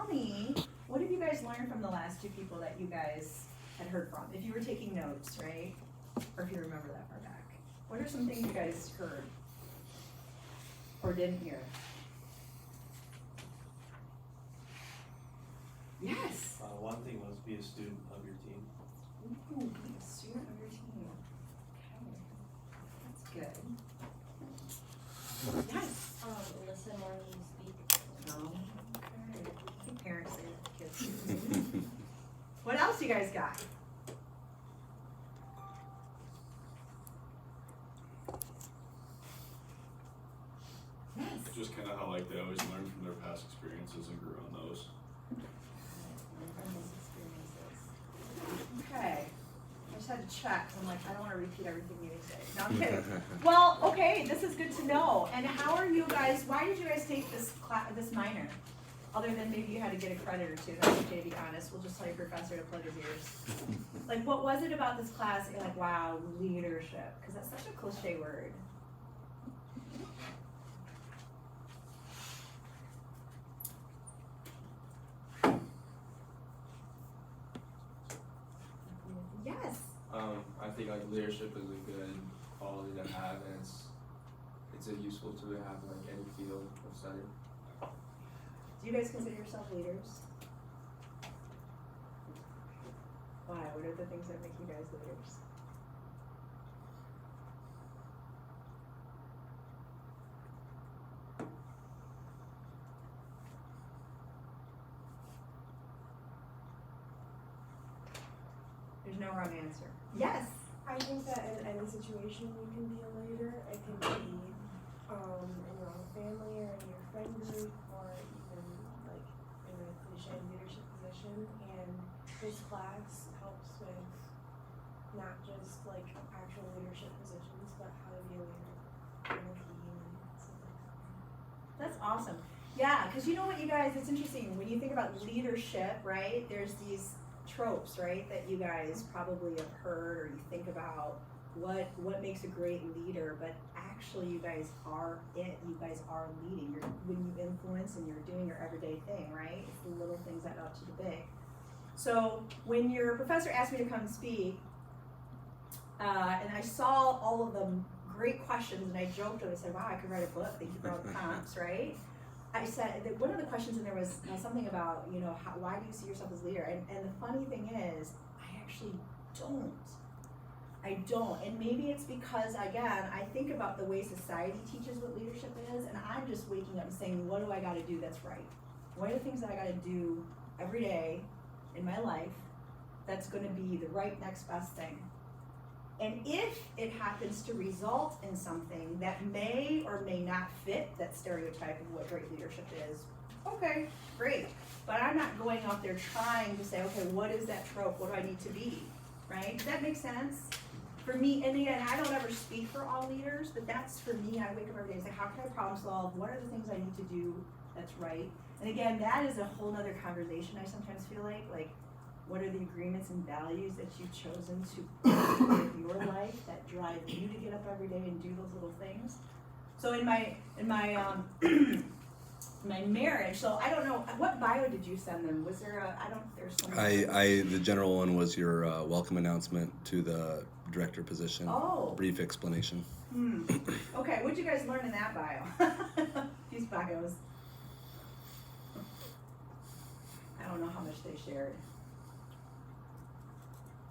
tell me, what have you guys learned from the last two people that you guys had heard from? If you were taking notes, right? Or if you remember that far back. What are some things you guys heard? Or didn't hear? Yes. One thing was be a student of your team. Ooh, be a student of your team. Okay. That's good. Yes. Listen more than you speak. Oh, okay. I think parents say that to kids too. What else you guys got? Yes. Just kind of how like they always learn from their past experiences and grew on those. From those experiences. Okay. I just had to check. I'm like, I don't want to repeat everything you say. No, I'm kidding. Well, okay, this is good to know. And how are you guys, why did you guys take this this minor? Other than maybe you had to get a credit or two. That's okay, to be honest. We'll just tell your professor to plug his ears. Like, what was it about this class that you're like, wow, leadership? Because that's such a cliche word. Yes. I think like leadership is a good quality to have, and it's a useful tool to have in like any field of study. Do you guys consider yourself leaders? Why? What are the things that make you guys leaders? There's no wrong answer. Yes. I think that in any situation you can be a leader. It can be in your own family or in your friend group or even like in a cliche leadership position. And this class helps with not just like actual leadership positions, but how to be a leader in a team and stuff like that. That's awesome. Yeah, because you know what, you guys, it's interesting. When you think about leadership, right, there's these tropes, right, that you guys probably have heard, or you think about what makes a great leader, but actually you guys are it. You guys are leading. When you influence and you're doing your everyday thing, right? It's the little things that add up to the big. So when your professor asked me to come and speak, and I saw all of the great questions, and I joked with him, I said, wow, I could write a book. Thank you for all the prompts, right? I said that one of the questions in there was something about, you know, why do you see yourself as a leader? And the funny thing is, I actually don't. I don't. And maybe it's because, again, I think about the way society teaches what leadership is, and I'm just waking up and saying, what do I got to do that's right? What are the things that I got to do every day in my life that's going to be the right next best thing? And if it happens to result in something that may or may not fit that stereotype of what great leadership is, okay, great. But I'm not going out there trying to say, okay, what is that trope? What do I need to be, right? Does that make sense? For me, and again, I don't ever speak for all leaders, but that's for me. I wake up every day and say, how can I problem solve? What are the things I need to do that's right? And again, that is a whole nother conversation, I sometimes feel like, what are the agreements and values that you've chosen to live your life that drive you to get up every day and do those little things? So in my my marriage, so I don't know, what bio did you send them? Was there there's some. The general one was your welcome announcement to the director position. Oh. Brief explanation. Okay, what'd you guys learn in that bio? These bios. I don't know how much they shared.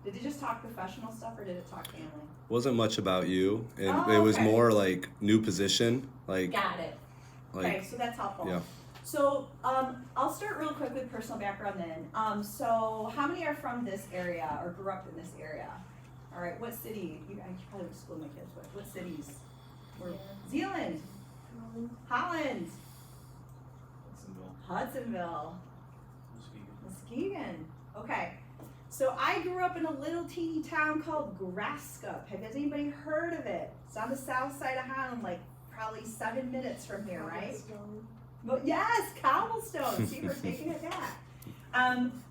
Did it just talk professional stuff, or did it talk family? Wasn't much about you, and Oh, it was okay. more like new position, like. Got it. Like, Okay, so that's helpful. Yeah. So I'll start real quick with personal background then. So how many are from this area or grew up in this area? All right, what city? I probably would school my kids with. What cities? Zealand. Holland. Hudsonville. Muskegon. Okay. So I grew up in a little teeny town called Graskup. Have anybody heard of it? It's on the south side of Holland, like probably 7 minutes from here, right? Well, yes, Cobblestone. See, we're taking it back.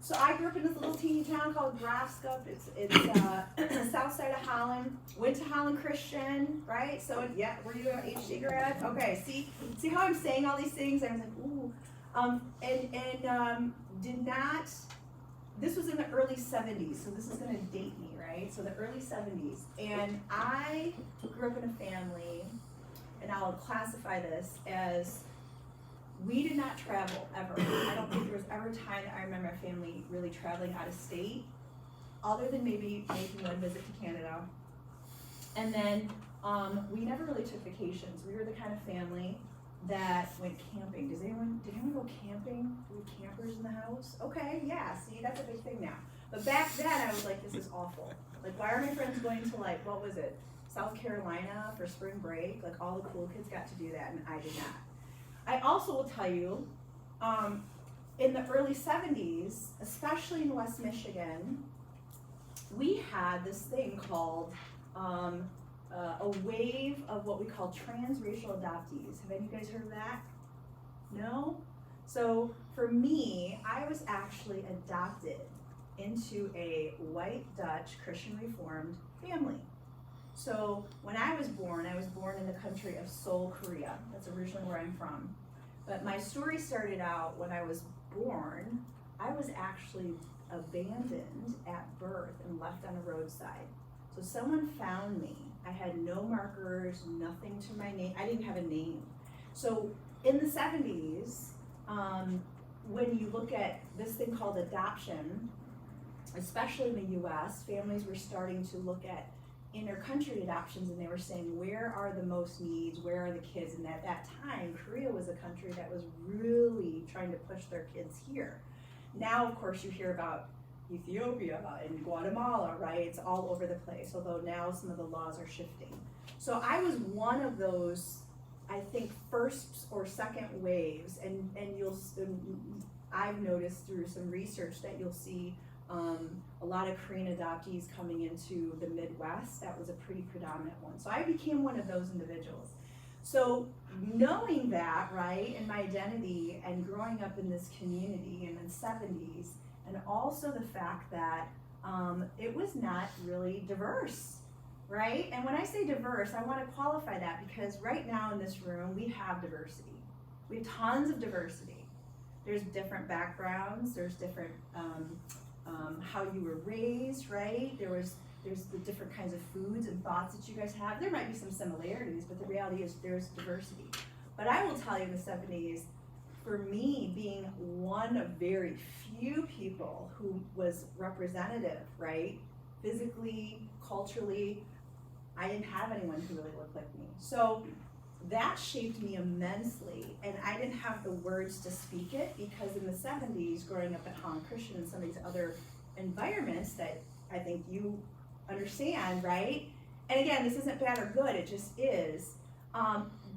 So I grew up in this little teeny town called Graskup. It's south side of Holland. Went to Holland Christian, right? So yeah, were you an HC grad? Okay. See how I'm saying all these things? I was like, ooh. Did not, this was in the early 70s, so this is gonna date me, right? So the early 70s. And I grew up in a family, and I'll classify this as, we did not travel ever. I don't think there was ever a time that I remember my family really traveling out of state, other than maybe making one visit to Canada. And then we never really took vacations. We were the kind of family that went camping. Did anyone go camping? Do we have campers in the house? Okay, yeah, see, that's a big thing now. But back then I was like, this is awful. Like, why are my friends going to, like, what was it, South Carolina for spring break? Like, all the cool kids got to do that and I did not. I also will tell you, in the early 70s, especially in West Michigan, we had this thing called a wave of what we call transracial adoptees. Have any of you guys heard of that? No? So for me, I was actually adopted into a white Dutch Christian Reformed family. So when I was born in the country of Seoul, Korea. That's originally where I'm from. But my story started out when I was born. I was actually abandoned at birth and left on a roadside. So someone found me. I had no markers, nothing to my name. I didn't have a name. So in the 70s, when you look at this thing called adoption, especially in the US, families were starting to look at inter-country adoptions, and they were saying, where are the most needs, where are the kids? And at that time, Korea was a country that was really trying to push their kids here. Now, of course, you hear about Ethiopia and Guatemala, right? It's all over the place, although now some of the laws are shifting. So I was one of those, I think, first or second waves, and I've noticed through some research that you'll see a lot of Korean adoptees coming into the Midwest. That was a pretty predominant one. So I became one of those individuals. So knowing that, right, and my identity and growing up in this community in the 70s, and also the fact that it was not really diverse, right? And when I say diverse, I want to qualify that because right now in this room, we have diversity. We have tons of diversity. There's different backgrounds, there's different how you were raised, right? There's the different kinds of foods and thoughts that you guys have. There might be some similarities, but the reality is there's diversity. But I will tell you in the 70s, for me, being one of very few people who was representative, right? Physically, culturally, I didn't have anyone who really looked like me. So that shaped me immensely, and I didn't have the words to speak it because in the 70s, growing up at Holland Christian and some of these other environments that I think you understand, right? And again, this isn't bad or good, it just is.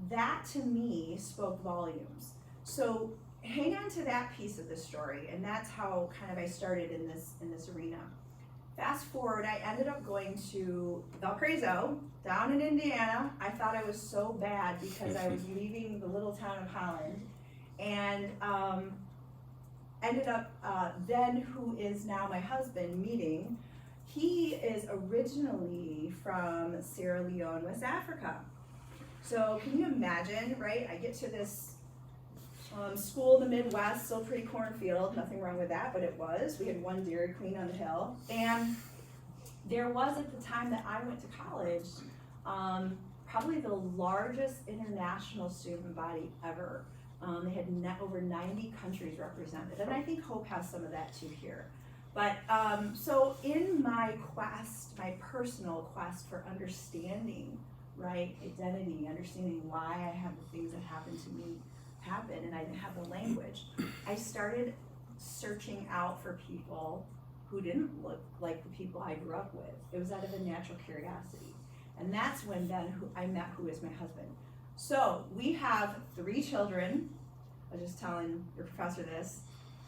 That to me spoke volumes. So hang on to that piece of the story, and that's how kind of I started in this arena. Fast forward, I ended up going to Valparaiso, down in Indiana. I thought I was so bad because I was leaving the little town of Holland, and ended up then who is now my husband meeting. He is originally from Sierra Leone, West Africa. So can you imagine, right? I get to this school in the Midwest, still pretty cornfield, nothing wrong with that, but it was. We had one Dairy Queen on the hill. And there was at the time that I went to college, probably the largest international student body ever. They had over 90 countries represented. And I think Hope has some of that too here. But so in my quest, my personal quest for understanding, right, identity, understanding why I have the things that happen to me happen, and I didn't have the language, I started searching out for people who didn't look like the people I grew up with. It was out of a natural curiosity. And that's when then I met who is my husband. So we have 3 children. I was just telling your professor this.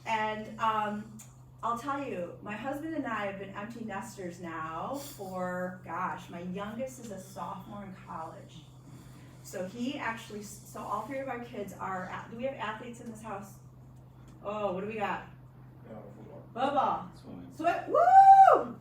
And I'll tell you, my husband and I have been empty nesters now for, gosh, my youngest is a sophomore in college. So he actually, so all 3 of our kids are, do we have athletes in this house? Oh, what do we got? Football. Swim, woo!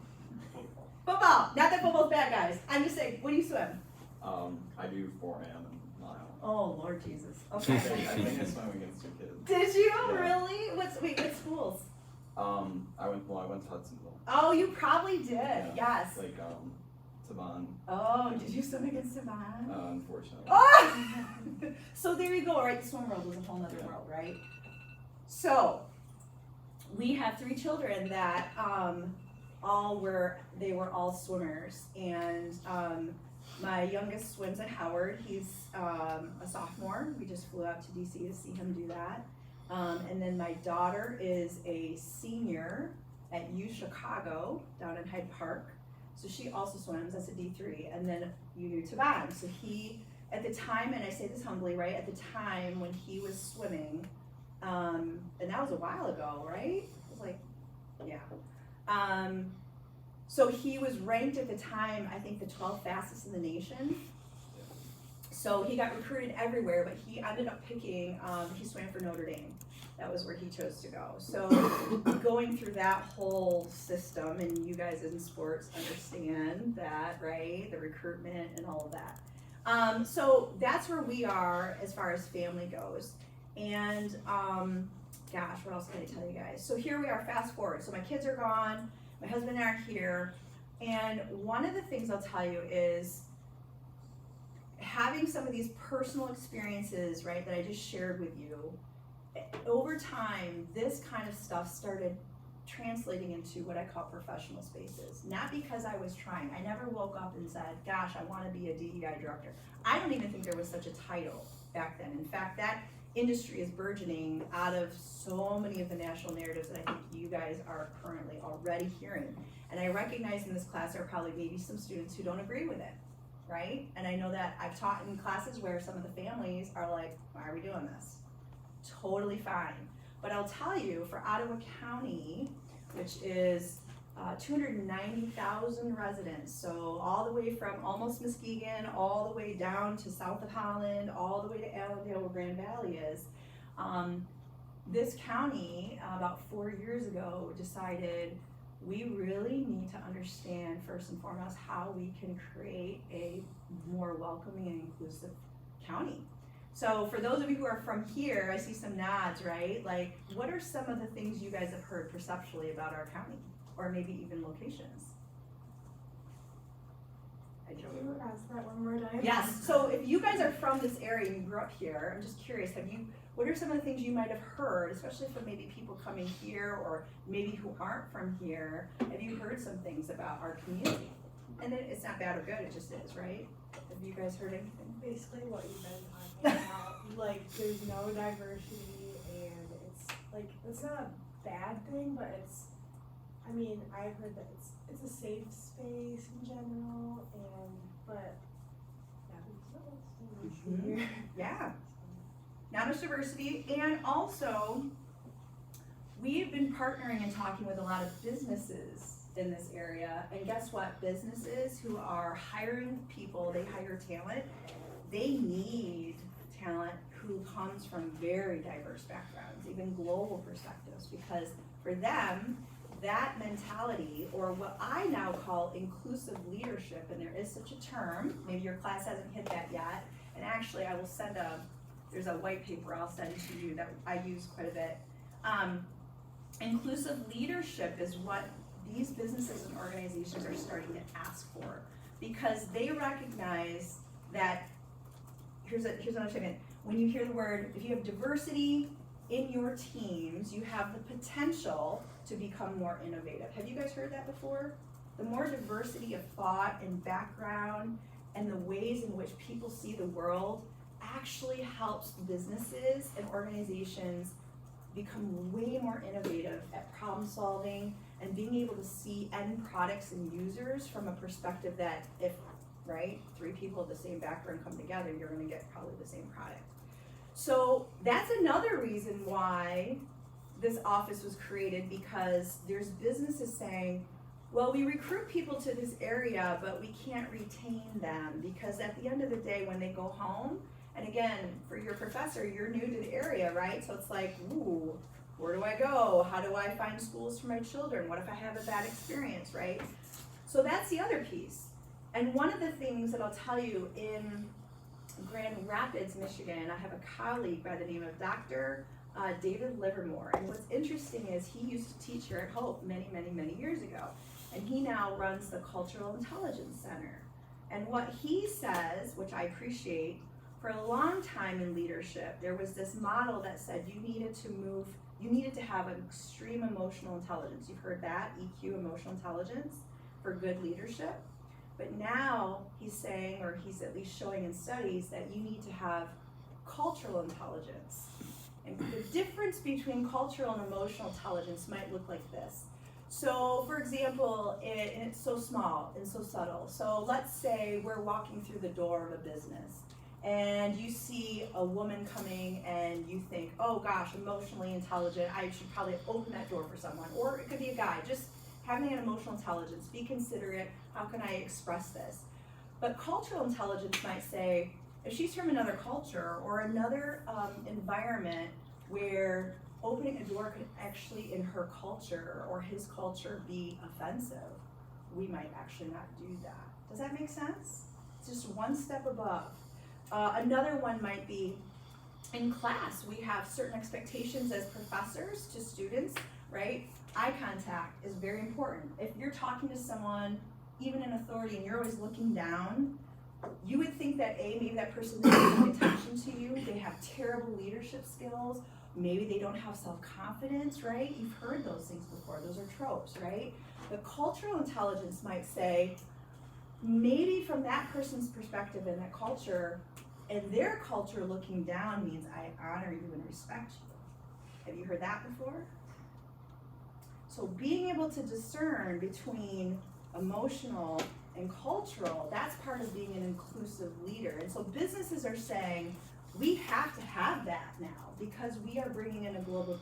Football. Not that football's bad, guys. I'm just saying, what do you swim? I do 4 AM and mile. Oh, Lord Jesus. I Okay. think I swam against your kids. Did you Yeah. really? What schools? I went to Hudsonville. Oh, you probably did. Yeah. Yes. Like, Savon, Oh, did you swim against Savon? unfortunately. Oh! So there you go, right? The swim world was a whole nother Yeah. world, right? So we have 3 children that they were all swimmers, and my youngest swims at Howard. He's a sophomore. We just flew out to DC to see him do that. And then my daughter is a senior at U Chicago down in Hyde Park. So she also swims, that's a D3, and then UU Taban. So he, at the time, and I say this humbly, right, at the time when he was swimming, and that was a while ago, right? It was like, yeah. So he was ranked at the time, I think the 12th fastest in the nation. So he got recruited everywhere, but he ended up picking, he swam for Notre Dame. That was where he chose to go. So going through that whole system, and you guys in sports understand that, right? The recruitment and all of that. So that's where we are as far as family goes. And gosh, what else can I tell you guys? So here we are, fast forward. So my kids are gone, my husband and I are here. And one of the things I'll tell you is having some of these personal experiences, right, that I just shared with you. Over time, this kind of stuff started translating into what I call professional spaces. Not because I was trying. I never woke up and said, gosh, I want to be a DEI director. I don't even think there was such a title back then. In fact, that industry is burgeoning out of so many of the national narratives that I think you guys are currently already hearing. And I recognize in this class there are probably maybe some students who don't agree with it, right? And I know that I've taught in classes where some of the families are like, why are we doing this? Totally fine. But I'll tell you, for Ottawa County, which is 290,000 residents, so all the way from almost Muskegon, all the way down to south of Holland, all the way to Allendale where Grand Valley is, this county about 4 years ago decided we really need to understand first and foremost how we can create a more welcoming and inclusive county. So for those of you who are from here, I see some nods, right? Like, what are some of the things you guys have heard perceptually about our county, or maybe even locations? I Can joke. you ask that one more time? Yes, so if you guys are from this area and you grew up here, I'm just curious, what are some of the things you might have heard, especially from maybe people coming here or maybe who aren't from here? Have you heard some things about our community? And it's not bad or good, it just is, right? Have you guys heard anything? Basically what you've been talking about, like there's no diversity and it's not a bad thing, but I've heard that it's a safe space in general, but Mhm. Yeah. Now there's diversity, and also we've been partnering and talking with a lot of businesses in this area, and guess what? Businesses who are hiring people, they hire talent, they need talent who comes from very diverse backgrounds, even global perspectives, because for them, that mentality, or what I now call inclusive leadership, and there is such a term, maybe your class hasn't hit that yet, and actually I will send there's a white paper I'll send to you that I use quite a bit. Inclusive leadership is what these businesses and organizations are starting to ask for, because they recognize that, here's another statement, when you hear the word, if you have diversity in your teams, you have the potential to become more innovative. Have you guys heard that before? The more diversity of thought and background and the ways in which people see the world actually helps businesses and organizations become way more innovative at problem solving and being able to see end products and users from a perspective that if, right, 3 people of the same background come together, you're gonna get probably the same product. So that's another reason why this office was created, because there's businesses saying, well, we recruit people to this area, but we can't retain them, because at the end of the day, when they go home, and again, for your professor, you're new to the area, right? So it's like, ooh, where do I go? How do I find schools for my children? What if I have a bad experience, right? So that's the other piece. And one of the things that I'll tell you in Grand Rapids, Michigan. I have a colleague by the name of Dr. David Livermore. And what's interesting is he used to teach here at Hope many, many, many years ago. And he now runs the Cultural Intelligence Center. And what he says, which I appreciate, for a long time in leadership, there was this model that said you needed to have an extreme emotional intelligence. You've heard that, EQ, emotional intelligence, for good leadership. But now he's saying, or he's at least showing in studies, that you need to have cultural intelligence. And the difference between cultural and emotional intelligence might look like this. So, for example, and it's so small and so subtle. So let's say we're walking through the door of a business and you see a woman coming and you think, oh gosh, emotionally intelligent, I should probably open that door for someone. Or it could be a guy, just having an emotional intelligence, be considerate, how can I express this? But cultural intelligence might say, if she's from another culture or another environment where opening a door could actually, in her culture or his culture, be offensive, we might actually not do that. Does that make sense? It's just one step above. Another one might be, in class, we have certain expectations as professors to students, right? Eye contact is very important. If you're talking to someone, even in authority, and you're always looking down, you would think that maybe that person isn't paying attention to you, they have terrible leadership skills, maybe they don't have self-confidence, right? You've heard those things before, those are tropes, right? But cultural intelligence might say, maybe from that person's perspective in that culture, and their culture looking down means I honor you and respect you. Have you heard that before? So being able to discern between emotional and cultural, that's part of being an inclusive leader. And so businesses are saying, we have to have that now because we are bringing in a global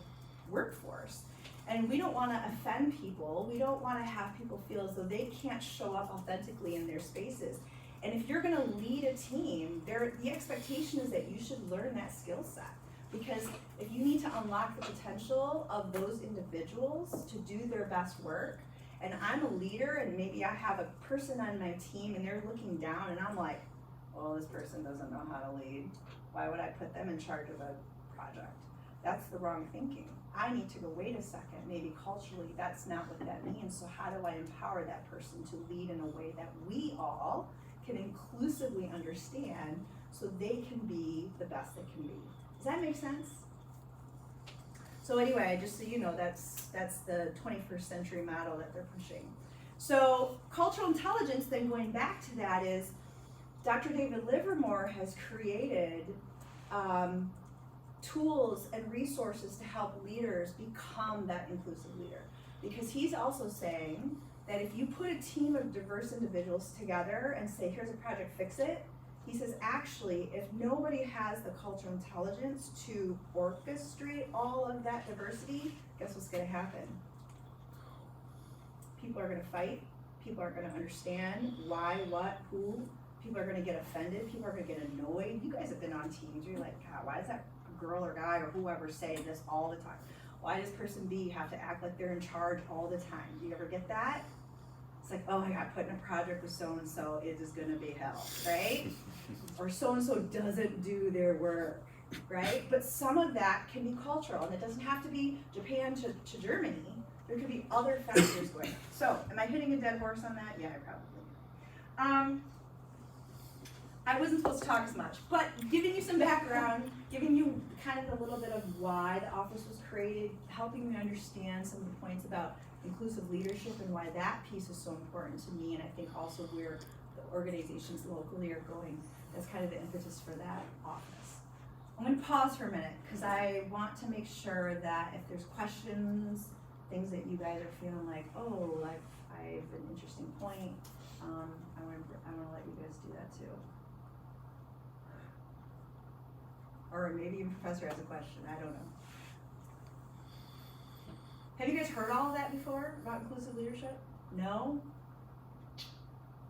workforce. And we don't want to offend people. We don't want to have people feel as though they can't show up authentically in their spaces. And if you're going to lead a team, the expectation is that you should learn that skill set. Because if you need to unlock the potential of those individuals to do their best work, and I'm a leader and maybe I have a person on my team and they're looking down and I'm like, well, this person doesn't know how to lead. Why would I put them in charge of a project? That's the wrong thinking. I need to go, wait a second, maybe culturally that's not what that means, so how do I empower that person to lead in a way that we all can inclusively understand so they can be the best they can be? Does that make sense? So anyway, just so you know, that's the 21st century model that they're pushing. So cultural intelligence, then going back to that, is Dr. David Livermore has created tools and resources to help leaders become that inclusive leader. Because he's also saying that if you put a team of diverse individuals together and say, here's a project, fix it, he says, actually, if nobody has the cultural intelligence to orchestrate all of that diversity, guess what's going to happen? People are going to fight. People aren't going to understand why, what, who. People are going to get offended. People are going to get annoyed. You guys have been on teams. You're like, God, why does that girl or guy or whoever say this all the time? Why does person B have to act like they're in charge all the time? Do you ever get that? It's like, oh, I got put in a project with so-and-so, it is gonna be hell, right? Or so-and-so doesn't do their work, right? But some of that can be cultural, and it doesn't have to be Japan to Germany. There could be other factors going on. So, am I hitting a dead horse on that? Yeah, I probably. I wasn't supposed to talk as much, but giving you some background, giving you kind of a little bit of why the office was created, helping me understand some of the points about inclusive leadership and why that piece is so important to me, and I think also where the organizations locally are going. That's kind of the impetus for that office. I'm going to pause for a minute because I want to make sure that if there's questions, things that you guys are feeling like, oh, I have an interesting point, I want to let you guys do that too. Or maybe even Professor has a question, I don't know. Have you guys heard all of that before about inclusive leadership? No?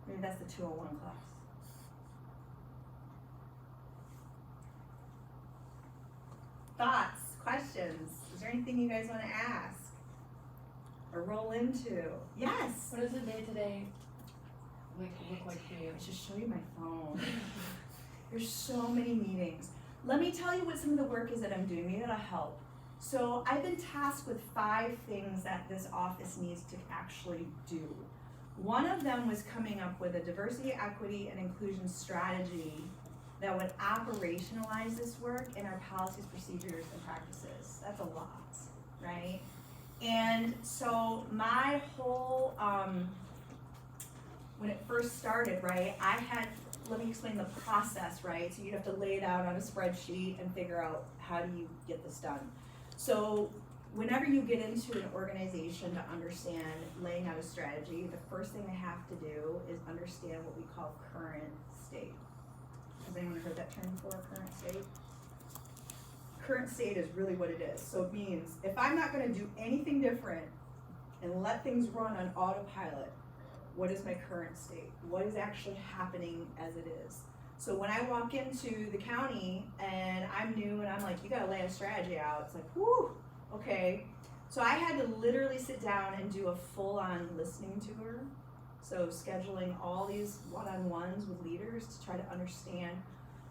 Maybe that's the 201 class. Thoughts, questions? Is there anything you guys want to ask or roll into? Yes? What does a day-to-day look like for you? I should show you my phone. There's so many meetings. Let me tell you what some of the work is that I'm doing. Maybe that'll help. So I've been tasked with 5 things that this office needs to actually do. One of them was coming up with a diversity, equity, and inclusion strategy that would operationalize this work in our policies, procedures, and practices. That's a lot, right? And so my whole, when it first started, right, let me explain the process, right? So you'd have to lay it out on a spreadsheet and figure out how do you get this done. So whenever you get into an organization to understand laying out a strategy, the first thing they have to do is understand what we call current state. Has anyone heard that term before, current state? Current state is really what it is. So it means if I'm not gonna do anything different and let things run on autopilot, what is my current state? What is actually happening as it is? So when I walk into the county and I'm new and I'm like, you gotta lay a strategy out, it's like, whoo, okay. So I had to literally sit down and do a full-on listening tour. So scheduling all these one-on-ones with leaders to try to understand,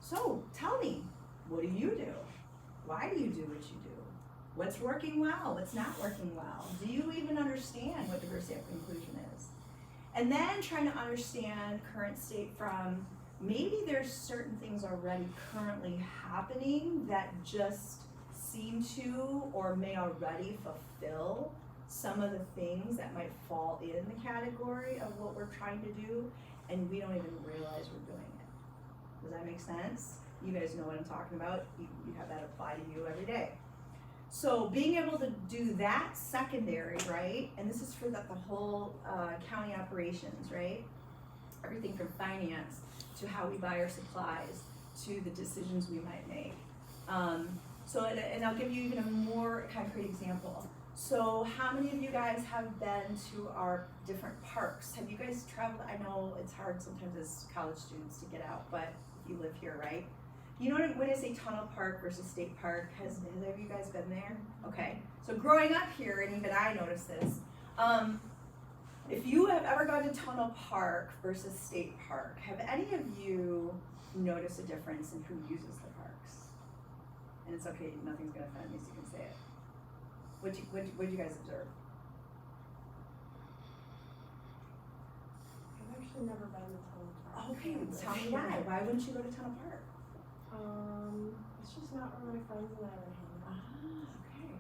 so tell me, what do you do? Why do you do what you do? What's working well? What's not working well? Do you even understand what diversity, equity, inclusion is? And then trying to understand current state from maybe there's certain things already currently happening that just seem to or may already fulfill some of the things that might fall in the category of what we're trying to do, and we don't even realize we're doing it. Does that make sense? You guys know what I'm talking about. You have that apply to you every day. So being able to do that secondary, right? And this is for the whole county operations, right? Everything from finance to how we buy our supplies to the decisions we might make. And I'll give you even a more concrete example. So how many of you guys have been to our different parks? Have you guys traveled? I know it's hard sometimes as college students to get out, but if you live here, right? You know what, when I say Tunnel Park versus State Park, has any of you guys been there? Okay, so growing up here, and even I noticed this, if you have ever gone to Tunnel Park versus State Park, have any of you noticed a difference in who uses the parks? And it's okay, nothing's gonna offend me, so you can say it. What'd you guys observe? I've actually never been to Tunnel Park. Okay, tell me why. Why wouldn't you go to Tunnel Park? It's just not where my friends and I would hang out. Okay,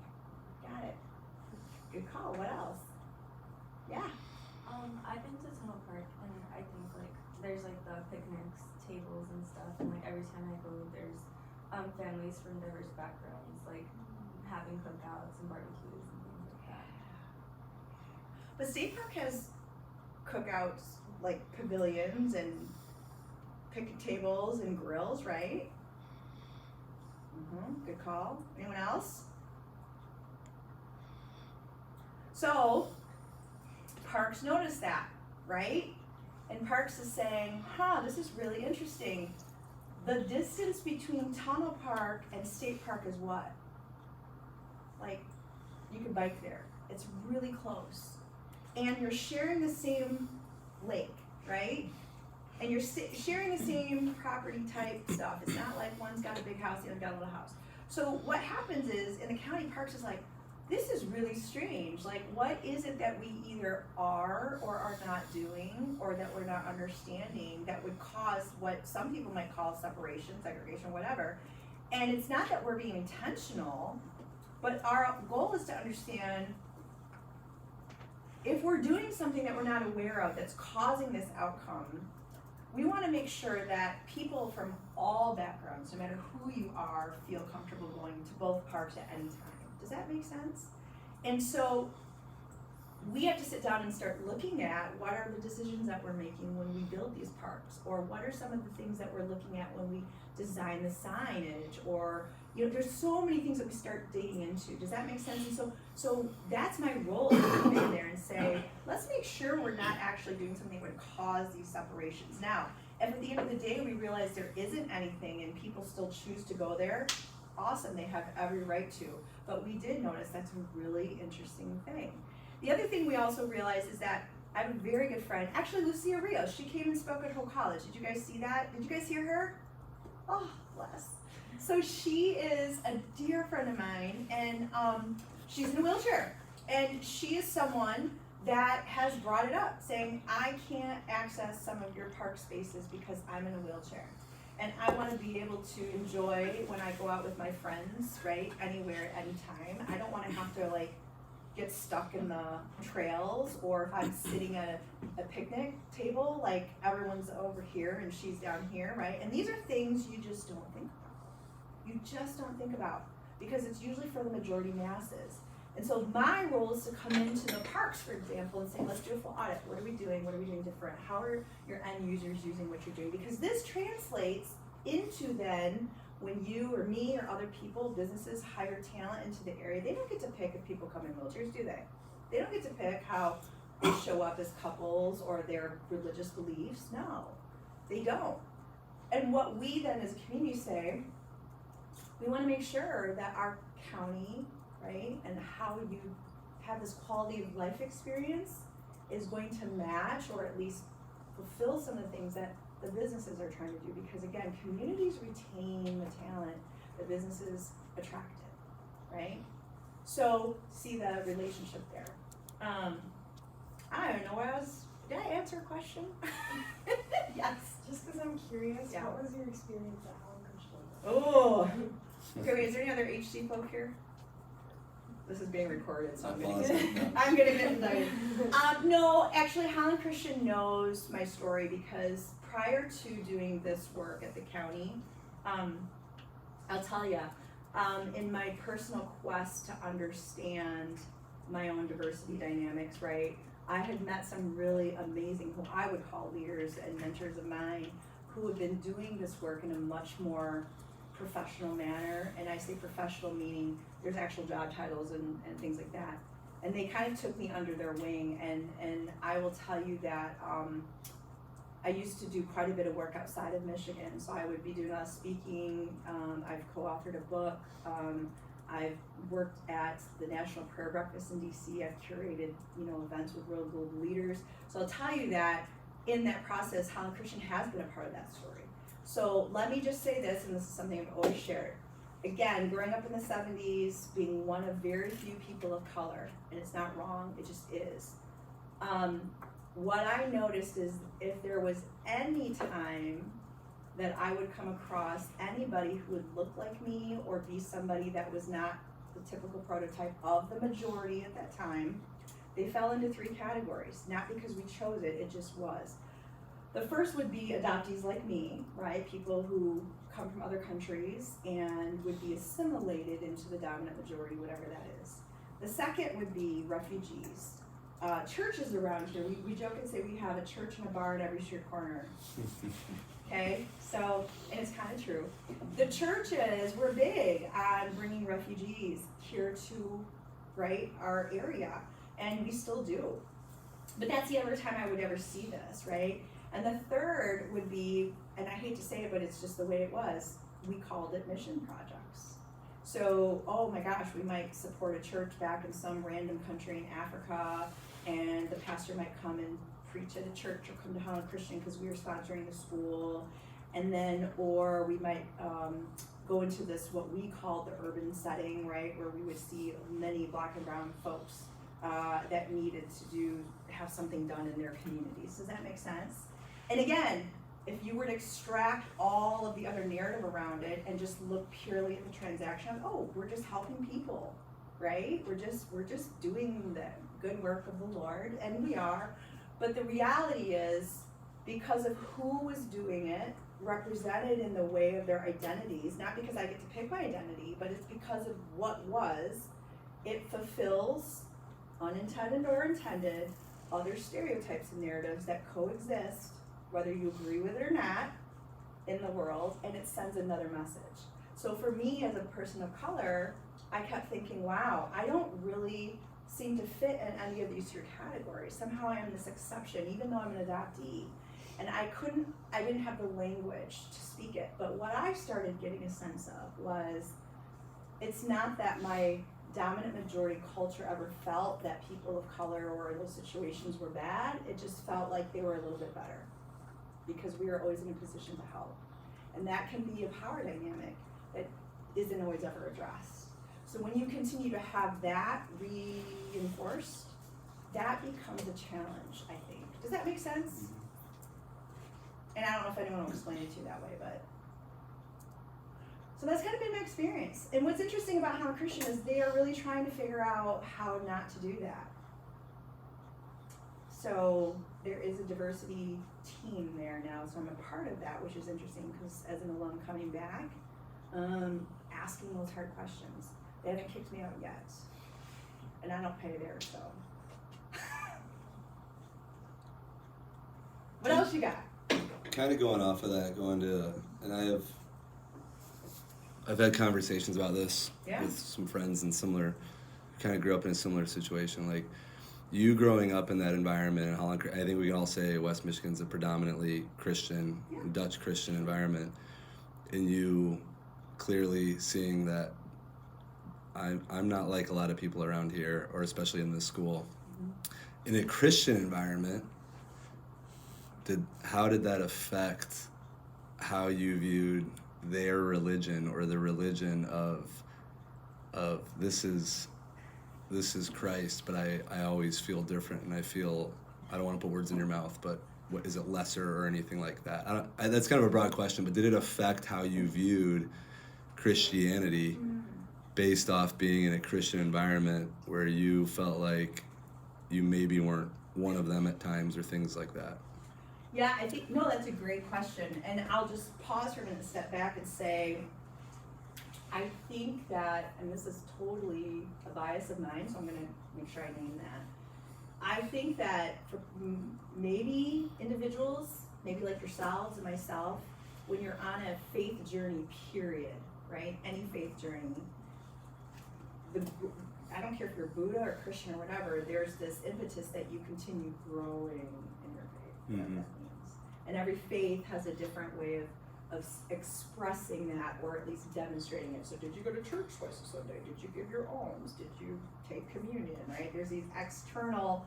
got it. Good call. What else? Yeah. I've been to Tunnel Park and I think like there's like the picnics, tables and stuff, and like every time I go there's families from diverse backgrounds like having cookouts and barbecues and things like that. But State Park has cookouts like pavilions and picnic tables and grills, right? Good call. Anyone else? So, Parks noticed that, right? And Parks is saying, this is really interesting. The distance between Tunnel Park and State Park is what? Like, you can bike there. It's really close. And you're sharing the same lake, right? And you're sharing the same property type stuff. It's not like one's got a big house, the other's got a little house. So what happens is, in the county, Parks is like, this is really strange. Like, what is it that we either are or are not doing, or that we're not understanding that would cause what some people might call separation, segregation, whatever. And it's not that we're being intentional, but our goal is to understand if we're doing something that we're not aware of that's causing this outcome. We want to make sure that people from all backgrounds, no matter who you are, feel comfortable going to both parks at any time. Does that make sense? And so we have to sit down and start looking at what are the decisions that we're making when we build these parks, or what are some of the things that we're looking at when we design the signage, or there's so many things that we start digging into. Does that make sense? And so that's my role, to come in there and say, let's make sure we're not actually doing something that would cause these separations. Now, if at the end of the day we realize there isn't anything and people still choose to go there, awesome, they have every right to. But we did notice that's a really interesting thing. The other thing we also realized is that I have a very good friend, actually Lucia Rios. She came and spoke at Hope College. Did you guys see that? Did you guys hear her? Oh, bless. So she is a dear friend of mine, and she's in a wheelchair. And she is someone that has brought it up, saying, I can't access some of your park spaces because I'm in a wheelchair. And I want to be able to enjoy when I go out with my friends, right, anywhere, anytime. I don't want to have to, like, get stuck in the trails, or if I'm sitting at a picnic table, like, everyone's over here and she's down here, right? And these are things you just don't think about. You just don't think about, because it's usually for the majority masses. And so my role is to come into the parks, for example, and say, let's do a full audit. What are we doing? What are we doing different? How are your end users using what you're doing? Because this translates into then when you or me or other people, businesses hire talent into the area, they don't get to pick if people come in wheelchairs, do they? They don't get to pick how they show up as couples or their religious beliefs. No, they don't. And what we then as a community say, we want to make sure that our county, right, and how you have this quality of life experience is going to match or at least fulfill some of the things that the businesses are trying to do. Because again, communities retain the talent that businesses attracted, right? So see the relationship there. I don't know what did I answer a question? Yes. Just because I'm curious, Yeah. what was your experience at Holland Christian? Oh. Okay, wait, is there any other HC folk here? This is being recorded, so I'm gonna get indicted. No, actually, Holland Christian knows my story because prior to doing this work at the county, I'll tell you, in my personal quest to understand my own diversity dynamics, right, I had met some really amazing, who I would call leaders and mentors of mine, who have been doing this work in a much more professional manner. And I say professional meaning there's actual job titles and things like that. And they kind of took me under their wing, and I will tell you that I used to do quite a bit of work outside of Michigan. So I would be doing speaking, I've co-authored a book, I've worked at the National Prayer Breakfast in DC, I've curated, events with real global leaders. So I'll tell you that in that process, Holland Christian has been a part of that story. So let me just say this, and this is something I've always shared. Again, growing up in the 70s, being one of very few people of color, and it's not wrong, it just is. What I noticed is if there was any time that I would come across anybody who would look like me or be somebody that was not the typical prototype of the majority at that time, they fell into 3 categories. Not because we chose it, it just was. The first would be adoptees like me, right? People who come from other countries and would be assimilated into the dominant majority, whatever that is. The second would be refugees. Churches around here, we joke and say we have a church and a bar at every street corner. Okay, so, and it's kind of true. The churches were big on bringing refugees here to, right, our area, and we still do. But that's the other time I would ever see this, right? And the third would be, and I hate to say it, but it's just the way it was, we called it mission projects. So, oh my gosh, we might support a church back in some random country in Africa, and the pastor might come and preach at a church or come to Holland Christian because we were sponsoring the school. And then, or we might go into this, what we call the urban setting, right, where we would see many Black and brown folks that needed to have something done in their communities. Does that make sense? And again, if you were to extract all of the other narrative around it and just look purely at the transaction, oh, we're just helping people, right? We're just doing the good work of the Lord, and we are. But the reality is, because of who was doing it, represented in the way of their identities, not because I get to pick my identity, but it's because of what was, it fulfills, unintended or intended, other stereotypes and narratives that coexist, whether you agree with it or not, in the world, and it sends another message. So for me as a person of color, I kept thinking, wow, I don't really seem to fit in any of these 3 categories. Somehow I am this exception, even though I'm an adoptee. And I didn't have the language to speak it. But what I started getting a sense of was, it's not that my dominant majority culture ever felt that people of color or those situations were bad. It just felt like they were a little bit better, because we were always in a position to help. And that can be a power dynamic that isn't always ever addressed. So when you continue to have that reinforced, that becomes a challenge, I think. Does that make sense? And I don't know if anyone will explain it to you that way, but. So that's kind of been my experience. And what's interesting about Holland Christian is they are really trying to figure out how not to do that. So there is a diversity team there now, so I'm a part of that, which is interesting because as an alum coming back, asking those hard questions. They haven't kicked me out yet, and I don't pay there, so. What else you got? Kind of going off of that, and I've had conversations about this Yeah. with some friends and kind of grew up in a similar situation. Like you growing up in that environment in Holland, I think we can all say West Michigan's a predominantly Christian, Yeah. Dutch Christian environment, and you clearly seeing that I'm not like a lot of people around here, or especially in this school. In a Christian environment, how did that affect how you viewed their religion, or the religion of this is Christ, but I always feel different, and I don't want to put words in your mouth, but what is it, lesser or anything like that? That's kind of a broad question, but did it affect how you viewed Christianity based off being in a Christian environment where you felt like you maybe weren't one of them at times, or things like that? Yeah, I think, no, that's a great question. And I'll just pause for a minute, step back and say, I think that, and this is totally a bias of mine, so I'm gonna make sure I name that. I think that for maybe individuals, maybe like yourselves and myself, when you're on a faith journey, period, right? Any faith journey, I don't care if you're Buddha or Christian or whatever, there's this impetus that you continue growing in your faith, whatever that means. And every faith has a different way of expressing that, or at least demonstrating it. So did you go to church twice a Sunday? Did you give your alms? Did you take communion, right? There's these external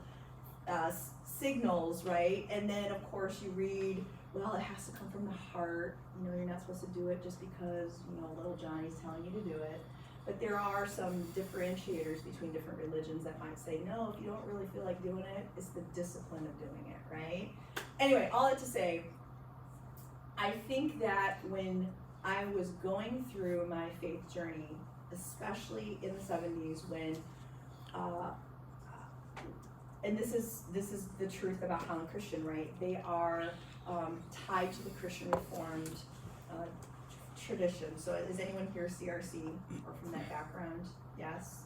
signals, right? And then of course you read, well, it has to come from the heart. You know, you're not supposed to do it just because, you know, little Johnny's telling you to do it. But there are some differentiators between different religions that might say, no, if you don't really feel like doing it, it's the discipline of doing it, right? Anyway, all that to say, I think that when I was going through my faith journey, especially in the 70s when, and this is the truth about Holland Christian, right? They are tied to the Christian Reformed tradition. So is anyone here CRC or from that background? Yes?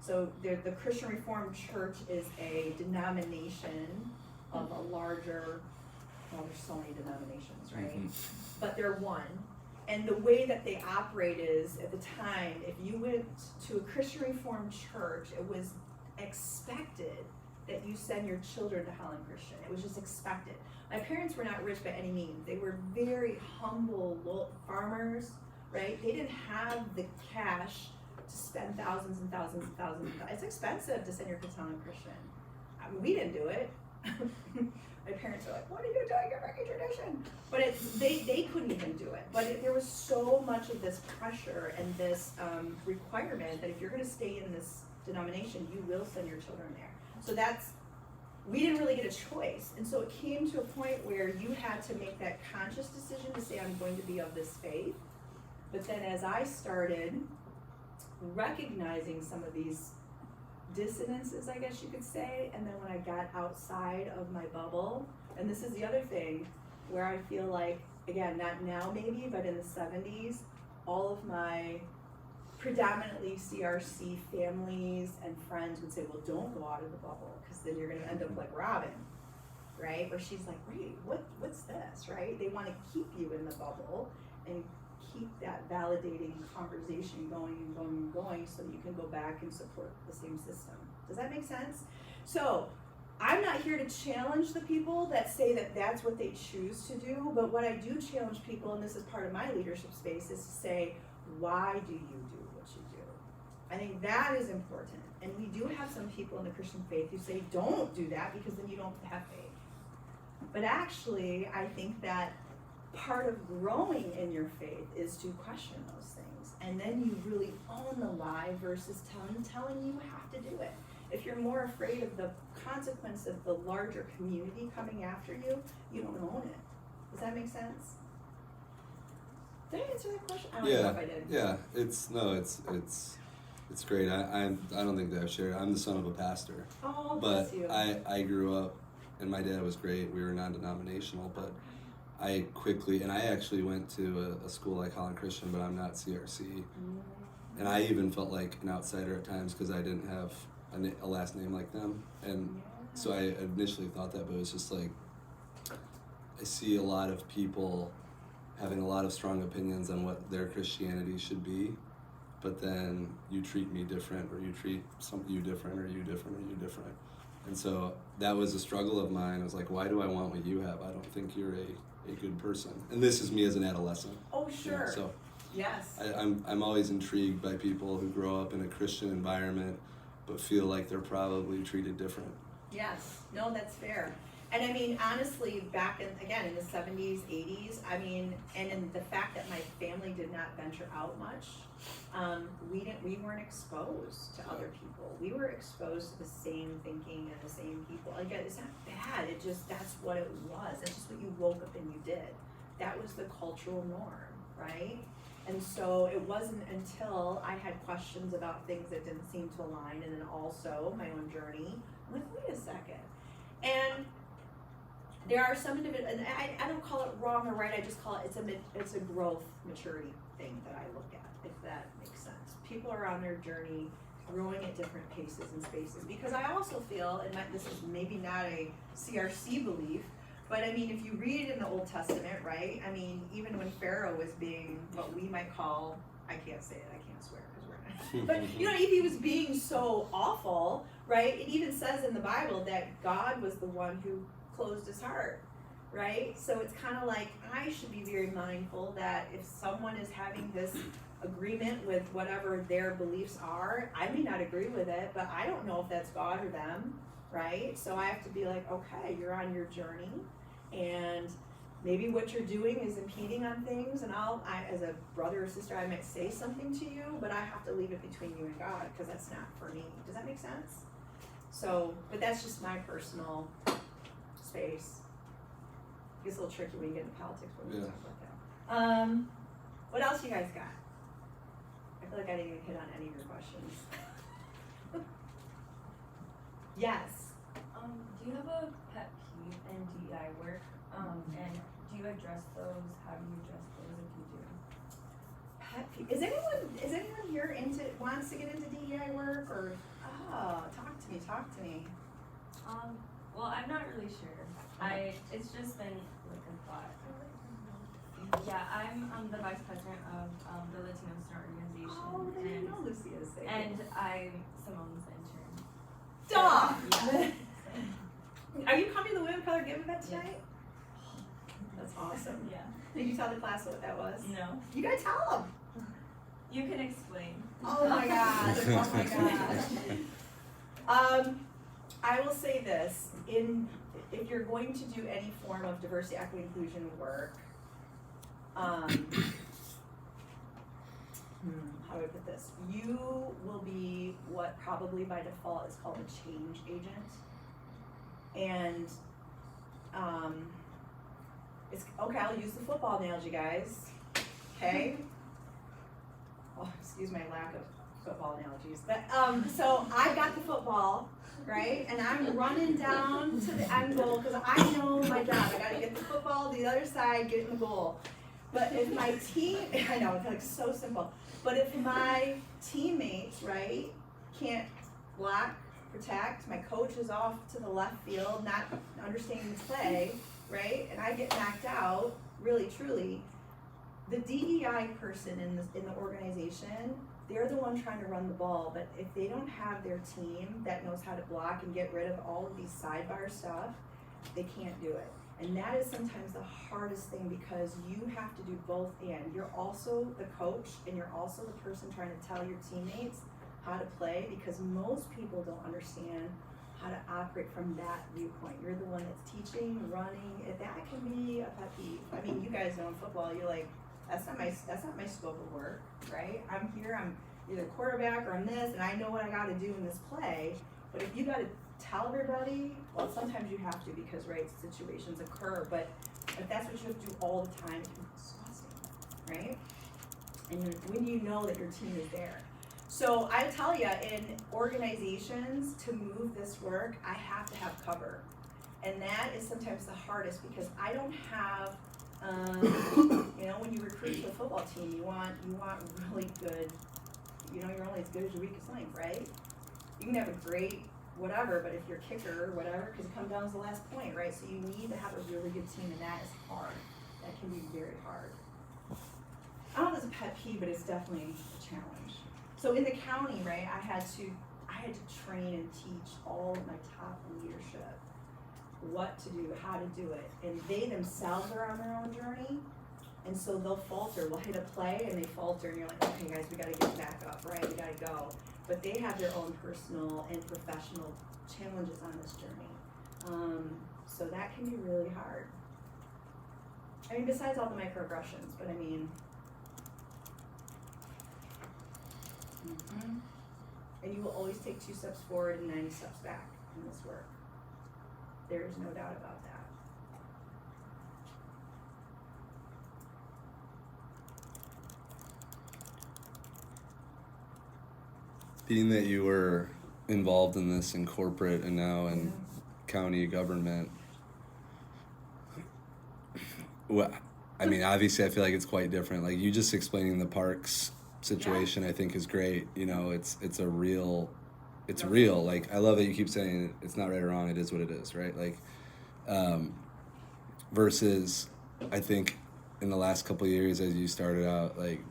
So the Christian Reformed Church is a denomination of a larger, well, there's so many denominations, right? But they're one. And the way that they operate is, at the time, if you went to a Christian Reformed church, it was expected that you send your children to Holland Christian. It was just expected. My parents were not rich by any means. They were very humble farmers, right? They didn't have the cash to spend thousands and thousands and thousands. It's expensive to send your kids to Holland Christian. I mean, we didn't do it. My parents are like, what are you doing? You're breaking tradition. But they couldn't even do it. But there was so much of this pressure and this requirement that if you're going to stay in this denomination, you will send your children there. So we didn't really get a choice. And so it came to a point where you had to make that conscious decision to say, I'm going to be of this faith. But then as I started recognizing some of these dissonances, I guess you could say, and then when I got outside of my bubble, and this is the other thing where I feel like, again, not now maybe, but in the 70s, all of my predominantly CRC families and friends would say, well, don't go out of the bubble, because then you're going to end up like Robin, right? Where she's like, wait, what's this, right? They want to keep you in the bubble and keep that validating conversation going and going and going so that you can go back and support the same system. Does that make sense? So I'm not here to challenge the people that say that that's what they choose to do, but what I do challenge people, and this is part of my leadership space, is to say, why do you do what you do? I think that is important. And we do have some people in the Christian faith who say, don't do that because then you don't have faith. But actually, I think that part of growing in your faith is to question those things. And then you really own the lie versus telling you have to do it. If you're more afraid of the consequence of the larger community coming after you, you don't own it. Does that make sense? Did I answer that question? I don't know if I did. Yeah, it's great. I don't think that I've shared. I'm the son of a pastor, Oh, bless but you. I grew up, and my dad was great. We were non-denominational, but I actually went to a school like Holland Christian, but I'm not CRC, and I even felt like an outsider at times because I didn't have a last name like them, and so I initially thought that, but it was just like I see a lot of people having a lot of strong opinions on what their Christianity should be, but then you treat me different, or you treat you different, or you different, or you different. And so that was a struggle of mine. I was like, why do I want what you have? I don't think you're a good person. And this is me as an adolescent. Oh, you sure. know, so Yes. I'm always intrigued by people who grow up in a Christian environment but feel like they're probably treated different. Yes, no, that's fair. And I mean, honestly, back in the 70s, 80s, I mean, and in the fact that my family did not venture out much, we weren't exposed to other people. We were exposed to the same thinking and the same people. Again, it's not bad, that's what it was. That's just what you woke up and you did. That was the cultural norm, right? And so it wasn't until I had questions about things that didn't seem to align, and then also my own journey, I'm like, wait a second. And there are some individuals, and I don't call it wrong or right, I just call it, it's a growth, maturity thing that I look at, if that makes sense. People are on their journey, growing at different paces and spaces, because I also feel, and this is maybe not a CRC belief, but I mean, if you read it in the Old Testament, right, I mean, even when Pharaoh was being what we might call, I can't say it, I can't swear, because we're not, but you know, if he was being so awful, right, it even says in the Bible that God was the one who closed his heart, right? So it's kind of like I should be very mindful that if someone is having this agreement with whatever their beliefs are, I may not agree with it, but I don't know if that's God or them, right? So I have to be like, okay, you're on your journey, and maybe what you're doing is impeding on things, and I as a brother or sister, I might say something to you, but I have to leave it between you and God, because that's not for me. Does that make sense? So, but that's just my personal space. It gets a little tricky when you get into politics, but we'll talk about that. What else you guys got? I feel like I didn't even hit on any of your questions. Yes. Do you have a pet peeve in DEI work? And do you address those? How do you address those if you do? Pet peeve. Is anyone here wants to get into DEI work, or talk to me. Well, I'm not really sure. It's just been like a thought. Yeah, I'm the vice president of the Latino Center organization. Oh, I didn't know Lucia's there. And I'm Simone's intern. Duh! Yeah. Are you coming to the Women of Color Give event tonight? That's awesome. Yeah. Did you tell the class what that was? No. You gotta tell them. You can explain. Oh my gosh, oh my gosh. I will say this, if you're going to do any form of diversity, equity, inclusion work, how do I put this? You will be what probably by default is called a change agent. And it's, okay, I'll use the football analogy, guys, okay? Oh, excuse my lack of football analogies, but so I got the football, right, and I'm running down to the end goal because I know my job. I got to get the football to the other side, get in the goal. But if my team, I know it's like so simple, but if my teammates, right, can't block, protect, my coach is off to the left field, not understanding the play, right, and I get knocked out, really, truly. The DEI person in the organization, they're the one trying to run the ball, but if they don't have their team that knows how to block and get rid of all of these sidebar stuff, they can't do it. And that is sometimes the hardest thing because you have to do both and. You're also the coach and you're also the person trying to tell your teammates how to play because most people don't understand how to operate from that viewpoint. You're the one that's teaching, running, and that can be a pet peeve. I mean, you guys know in football, you're like, that's not my scope of work, right? I'm here, I'm either quarterback or I'm this, and I know what I gotta do in this play, but if you gotta tell everybody, well, sometimes you have to because, right, situations occur, but if that's what you have to do all the time, it can be exhausting, right? And when you know that your team is there. So I tell you, in organizations, to move this work, I have to have cover. And that is sometimes the hardest because I don't have, you know, when you recruit to a football team, you want really good, you know, you're only as good as your weakest link, right? You can have a great whatever, but if you're a kicker or whatever, because it comes down to the last point, right? So you need to have a really good team, and that is hard. That can be very hard. I don't know if it's a pet peeve, but it's definitely a challenge. So in the county, right, I had to train and teach all of my top leadership what to do, how to do it, and they themselves are on their own journey, and so they'll falter. We'll hit a play and they falter, and you're like, okay, guys, we got to get back up, right? We got to go. But they have their own personal and professional challenges on this journey, so that can be really hard. I mean, besides all the microaggressions, but I mean. And you will always take 2 steps forward and 90 steps back in this work. There is no doubt about that. Being that you were involved in this in corporate and now in county government, well, I mean, obviously I feel like it's quite different. Like you just explaining the parks situation, I think is great. You know, it's real. Like I love that you keep saying it's not right or wrong. It is what it is, right? Like, versus, I think in the last couple of years as you started out, like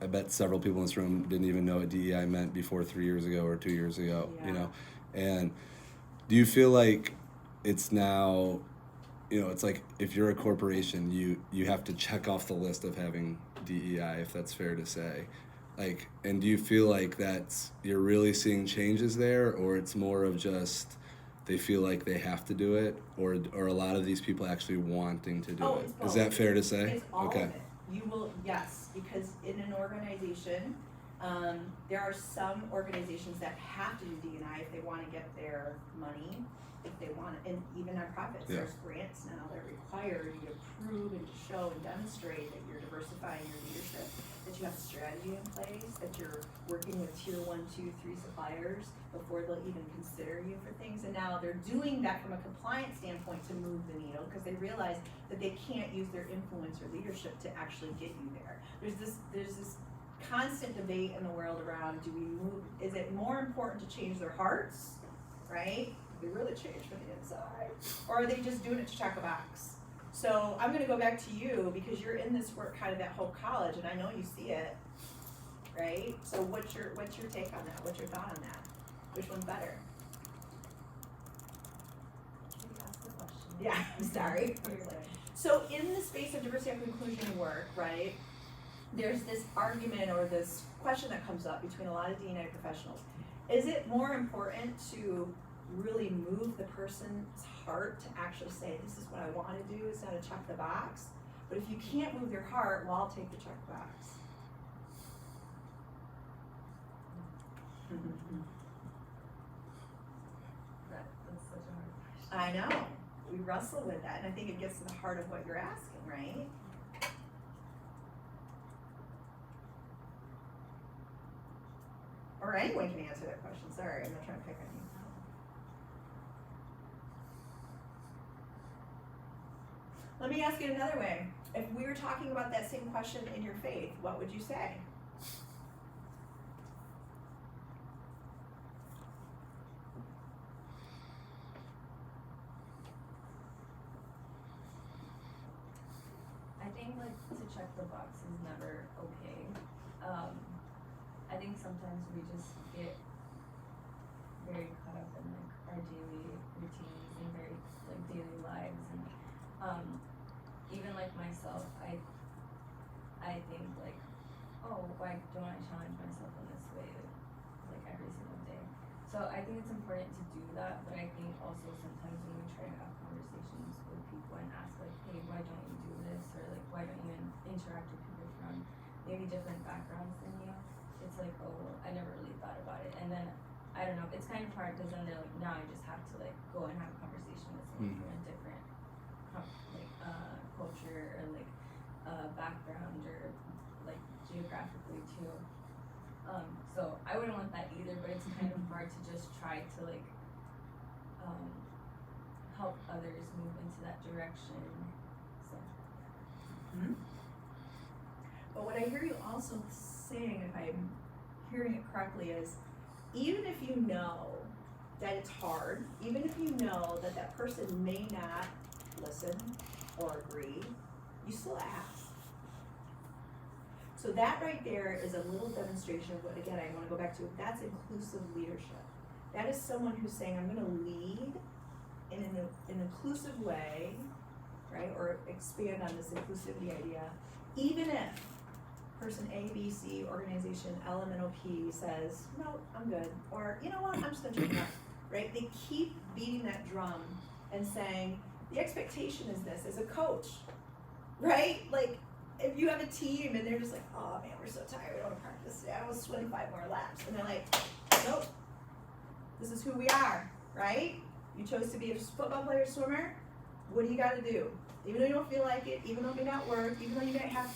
I bet several people in this room didn't even know what DEI meant before 3 years ago or 2 years ago. Yeah. You know, and do you feel like it's now, you know, it's like if you're a corporation, you have to check off the list of having DEI, if that's fair to say. Like, and do you feel like you're really seeing changes there, or it's more of just they feel like they have to do it, or a lot of these people actually wanting to do it? It's both. Is that fair to say? It's all Okay. of it. You will, yes, because in an organization, there are some organizations that have to do D&I if they want to get their money, if they want it, and even nonprofits. Yeah. There's grants now that require you to prove and to show and demonstrate that you're diversifying your leadership, that you have a strategy in place, that you're working with tier 1, 2, 3 suppliers before they'll even consider you for things. And now they're doing that from a compliance standpoint to move the needle because they realize that they can't use their influence or leadership to actually get you there. There's this constant debate in the world around, do we move, is it more important to change their hearts, right? They really change from the inside, or are they just doing it to check a box? So I'm gonna go back to you because you're in this work kind of at Hope College, and I know you see it, right? So what's your take on that? What's your thought on that? Which one's better? Ask the question. Yeah, I'm sorry. So in the space of diversity, equity, inclusion work, right, there's this argument or this question that comes up between a lot of D&I professionals. Is it more important to really move the person's heart to actually say, this is what I want to do, instead of check the box? But if you can't move their heart, well, I'll take the check box. That's such a hard question. I know. We wrestle with that, and I think it gets to the heart of what you're asking, right? Or anyone can answer that question. Sorry, I'm not trying to pick on you. Let me ask it another way. If we were talking about that same question in your faith, what would you say? I think like to check the box is never okay. I think sometimes we just get very caught up in like our daily routines and very like daily lives, and even like myself, I think like, oh, why don't I challenge myself in this way like every single day? So I think it's important to do that, but I think also sometimes when we try to have conversations with people and ask like, hey, why don't you do this, or like, why don't you interact with people from maybe different backgrounds than you, it's like, oh, well, I never really thought about it. And then I don't know, it's kind of hard because then they're like, now I just have to like go and have a conversation with someone from a different culture or like background or like geographically too. So I wouldn't want that either, but it's kind of hard to just try to like help others move into that direction. So But what I hear you also saying, if I'm hearing it correctly, is even if you know that it's hard, even if you know that that person may not listen or agree, you still ask. So that right there is a little demonstration of what, again, I want to go back to, that's inclusive leadership. That is someone who's saying, I'm going to lead in an inclusive way, right, or expand on this inclusivity idea, even if person A, B, C, organization, L, M, N, O, P says, no, I'm good, or you know what, I'm just gonna check it out, right? They keep beating that drum and saying, the expectation is this, as a coach, right? Like, if you have a team and they're just like, oh man, we're so tired, I don't wanna practice today, I wanna swim 5 more laps, and they're like, nope, this is who we are, right? You chose to be a football player, swimmer, what do you gotta do? Even though you don't feel like it, even though it may not work, even though you might have,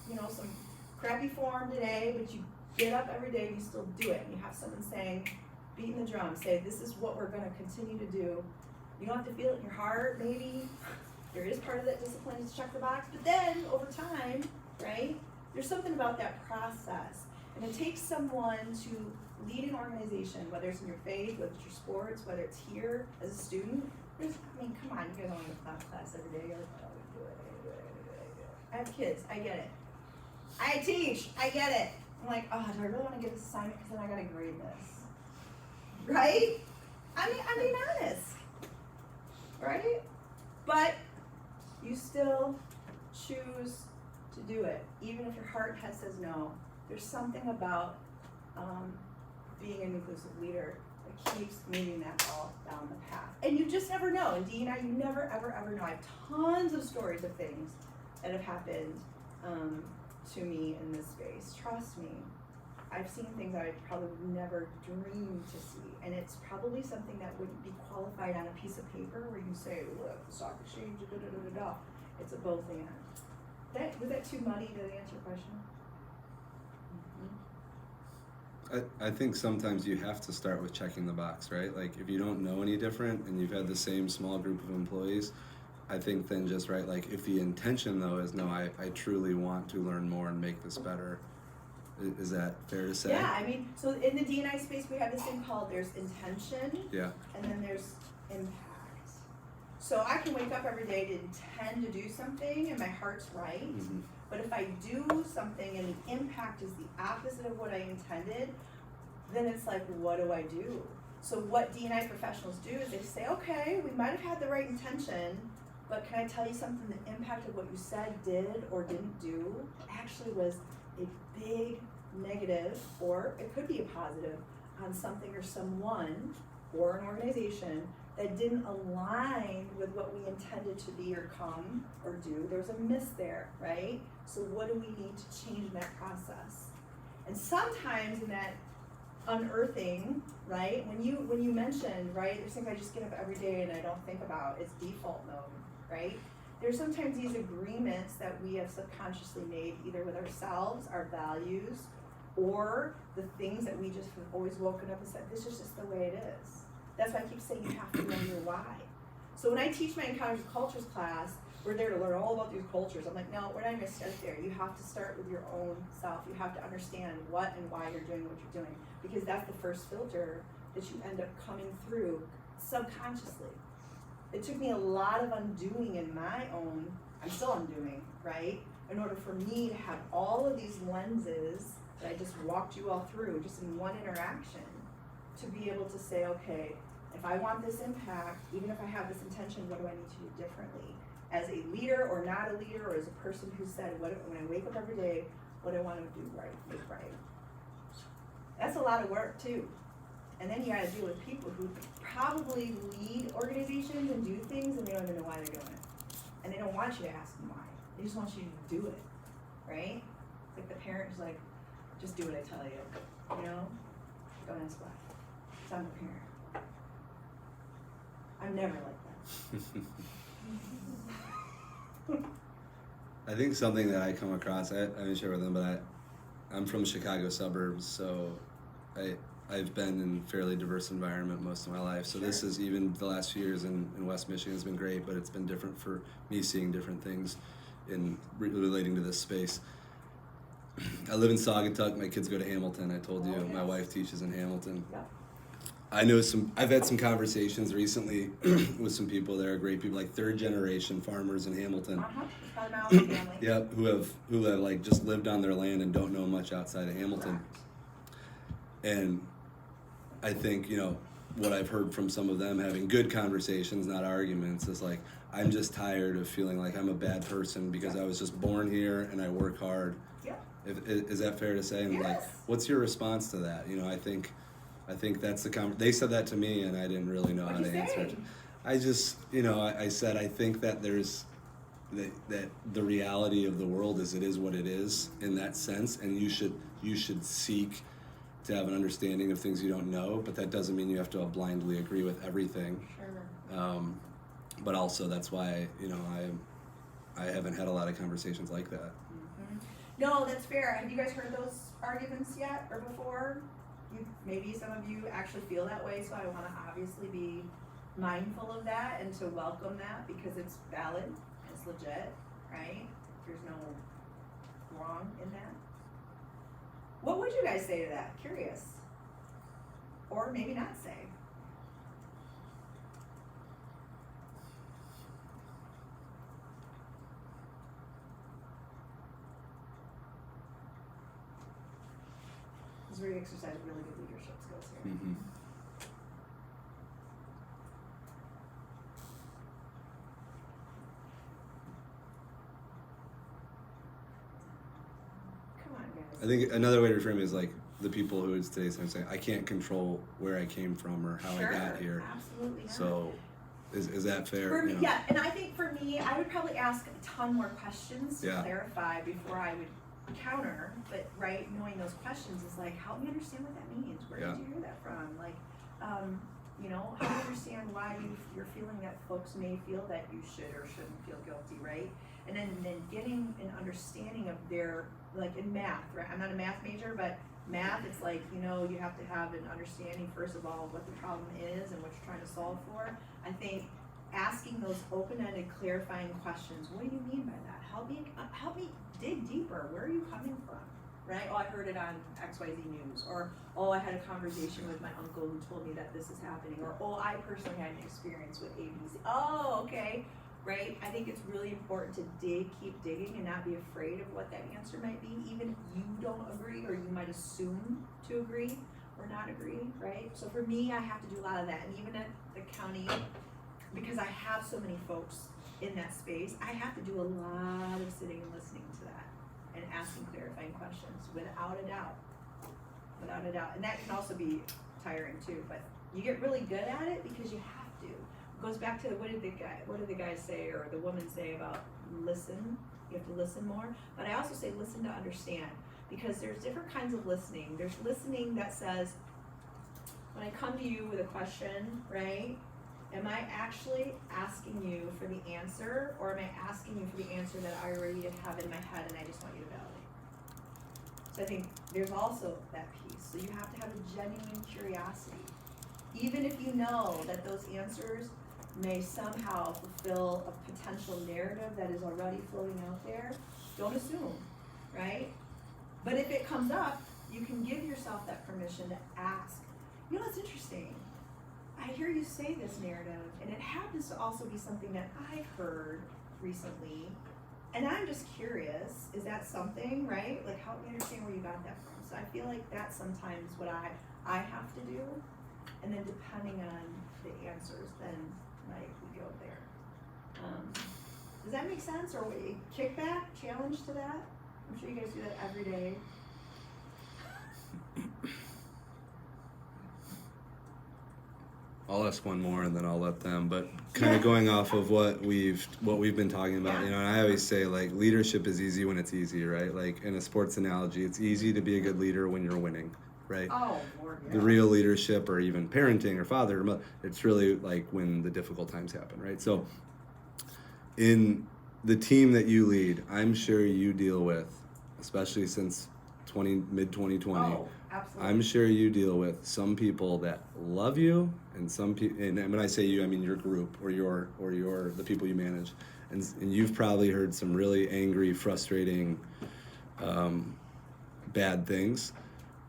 you know, some crappy form today, but you get up every day and you still do it. And you have someone saying, beating the drum, say, this is what we're gonna continue to do. You don't have to feel it in your heart, maybe. There is part of that discipline to check the box, but then over time, right, there's something about that process. And it takes someone to lead an organization, whether it's in your faith, whether it's your sports, whether it's here as a student. I mean, come on, you guys don't want to class every day. You're like, oh, I gotta do it, I gotta do it, I gotta do it, I gotta do it. I have kids, I get it. I teach, I get it. I'm like, oh, do I really want to give this assignment because then I gotta grade this? Right? I mean, honest. Right? But you still choose to do it, even if your heart says no. There's something about being an inclusive leader that keeps moving that ball down the path. And you just never know. And Dee and I, you never, ever, ever know. I have tons of stories of things that have happened to me in this space. Trust me. I've seen things that I probably would never dream to see. And it's probably something that wouldn't be qualified on a piece of paper where you say, look, the stock exchange, da da da da da. It's a both and. Was that too muddy to answer your question? I think sometimes you have to start with checking the box, right? Like if you don't know any different and you've had the same small group of employees, I think then just right, like if the intention though is no, I truly want to learn more and make this better. Is that fair to say? Yeah, I mean, so in the D&I space we have this thing called there's intention, Yeah. and then there's impact. So I can wake up every day to intend to do something and my heart's right, Mm-hmm. but if I do something and the impact is the opposite of what I intended, then it's like, what do I do? So what D&I professionals do is they say, okay, we might have had the right intention, but can I tell you something? The impact of what you said, did, or didn't do actually was a big negative, or it could be a positive, on something or someone or an organization that didn't align with what we intended to be or come or do. There was a miss there, right? So what do we need to change in that process? And sometimes in that unearthing, right, when you mentioned, right, there's things I just get up every day and I don't think about, it's default mode, right? There's sometimes these agreements that we have subconsciously made either with ourselves, our values, or the things that we just have always woken up and said, this is just the way it is. That's why I keep saying you have to know your why. So when I teach my Encounters with Cultures class, we're there to learn all about these cultures. I'm like, no, we're not gonna start there. You have to start with your own self. You have to understand what and why you're doing what you're doing, because that's the first filter that you end up coming through subconsciously. It took me a lot of undoing in my own, I'm still undoing, right? In order for me to have all of these lenses that I just walked you all through just in one interaction, to be able to say, okay, if I want this impact, even if I have this intention, what do I need to do differently? As a leader or not a leader, or as a person who said, when I wake up every day, what do I want to do right, make right? That's a lot of work too. And then you gotta deal with people who probably lead organizations and do things and they don't even know why they're doing it. And they don't want you to ask them why. They just want you to do it, right? It's like the parent is like, just do what I tell you, you know? Don't ask why. 'Cause I'm a parent. I'm never like that. I think something that I come across, I didn't share with them, but I'm from Chicago suburbs, so I've been in a fairly diverse environment most of my life. So this is, even the last few years in West Michigan has been great, but it's been different for me seeing different things in relating to this space. I live in Saugatuck. My kids go to Hamilton. I told you, Oh, my yes. wife teaches in Hamilton. Yep. I've had some conversations recently with some people that are great people, like third generation farmers in Hamilton. It's probably my own family. Yep, who have like just lived on their land and don't know much outside of Hamilton. And I think, you know, what I've heard from some of them having good conversations, not arguments, is like, I'm just tired of feeling like I'm a bad person because I was just born here and I work hard. Yeah. Is that fair to say? And like, Yes. what's your response to that? You know, I think that's the they said that to me and I didn't really know how What'd to you answer say? it. I just, you know, I said I think that there's that the reality of the world is it is what it is in that sense, and you should seek to have an understanding of things you don't know, but that doesn't mean you have to blindly agree with everything. Sure. But also that's why, you know, I haven't had a lot of conversations like that. No, that's fair. Have you guys heard those arguments yet or before? Maybe some of you actually feel that way, so I want to obviously be mindful of that and to welcome that because it's valid, it's legit, right? There's no wrong in that. What would you guys say to that? Curious. Or maybe not say. This is where you exercise really good leadership skills here. Mm-hmm. Come on, guys. I think another way to reframe it is like the people who is today's saying, I can't control where I came from or how I got here. Absolutely not. So is that fair? For me, You know? yeah, and I think for me, I would probably ask a ton more questions to Yeah. clarify before I would counter. But right, knowing those questions is like, help me understand what that means. Where Yeah. did you hear that from? Like, you know, how do you understand why you're feeling that folks may feel that you should or shouldn't feel guilty, right? And then getting an understanding of their, like in math, right? I'm not a math major, but math, it's like, you know, you have to have an understanding, first of all, of what the problem is and what you're trying to solve for. I think asking those open-ended, clarifying questions, what do you mean by that? Help me dig deeper. Where are you coming from? Right? Oh, I heard it on XYZ News. Or, oh, I had a conversation with my uncle who told me that this is happening. Or, oh, I personally had an experience with ABC. Oh, okay. Right? I think it's really important to keep digging and not be afraid of what that answer might be, even if you don't agree or you might assume to agree or not agree, right? So for me, I have to do a lot of that. And even at the county, because I have so many folks in that space, I have to do a lot of sitting and listening to that and asking clarifying questions without a doubt. Without a doubt. And that can also be tiring too, but you get really good at it because you have to. It goes back to what did the guy say or the woman say about listen? You have to listen more. But I also say listen to understand, because there's different kinds of listening. There's listening that says, when I come to you with a question, right? Am I actually asking you for the answer, or am I asking you for the answer that I already have in my head and I just want you to validate? So I think there's also that piece. So you have to have a genuine curiosity. Even if you know that those answers may somehow fulfill a potential narrative that is already floating out there, don't assume, right? But if it comes up, you can give yourself that permission to ask. You know what's interesting? I hear you say this narrative, and it happens to also be something that I've heard recently, and I'm just curious, is that something, right? Like, help me understand where you got that from. So I feel like that's sometimes what I have to do, and then depending on the answers, then like we go there. Does that make sense? Or kickback, challenge to that? I'm sure you guys do that every day. I'll ask one more and then I'll let them. But kind of going off of what we've been talking about, you know, and I always say like leadership is easy when it's easy, right? Like in a sports analogy, it's easy to be a good leader when you're winning, right? Oh, Lord, yeah. The real leadership, or even parenting or father, it's really like when the difficult times happen, right? So in the team that you lead, I'm sure you deal with, especially since mid 2020. Oh, absolutely. I'm sure you deal with some people that love you, and some people. And when I say you, I mean your group or the people you manage, and you've probably heard some really angry, frustrating, bad things.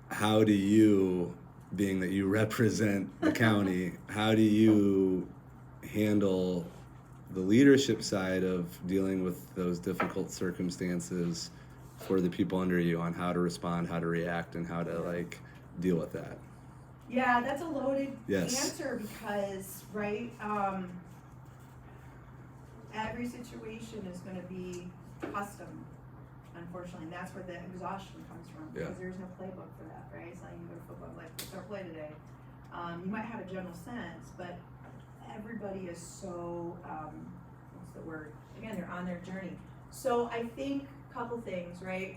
How do you, being that you represent the county, how do you handle the leadership side of dealing with those difficult circumstances for the people under you, on how to respond, how to react, and how to like deal with that? Yeah, that's a loaded Yes. answer because, right, every situation is going to be custom, unfortunately, and that's where the exhaustion comes from, because there's no playbook for that, right? It's not even go to football, like, what's our play today? You might have a general sense, but everybody is so, what's the word? Again, they're on their journey. So I think a couple things, right?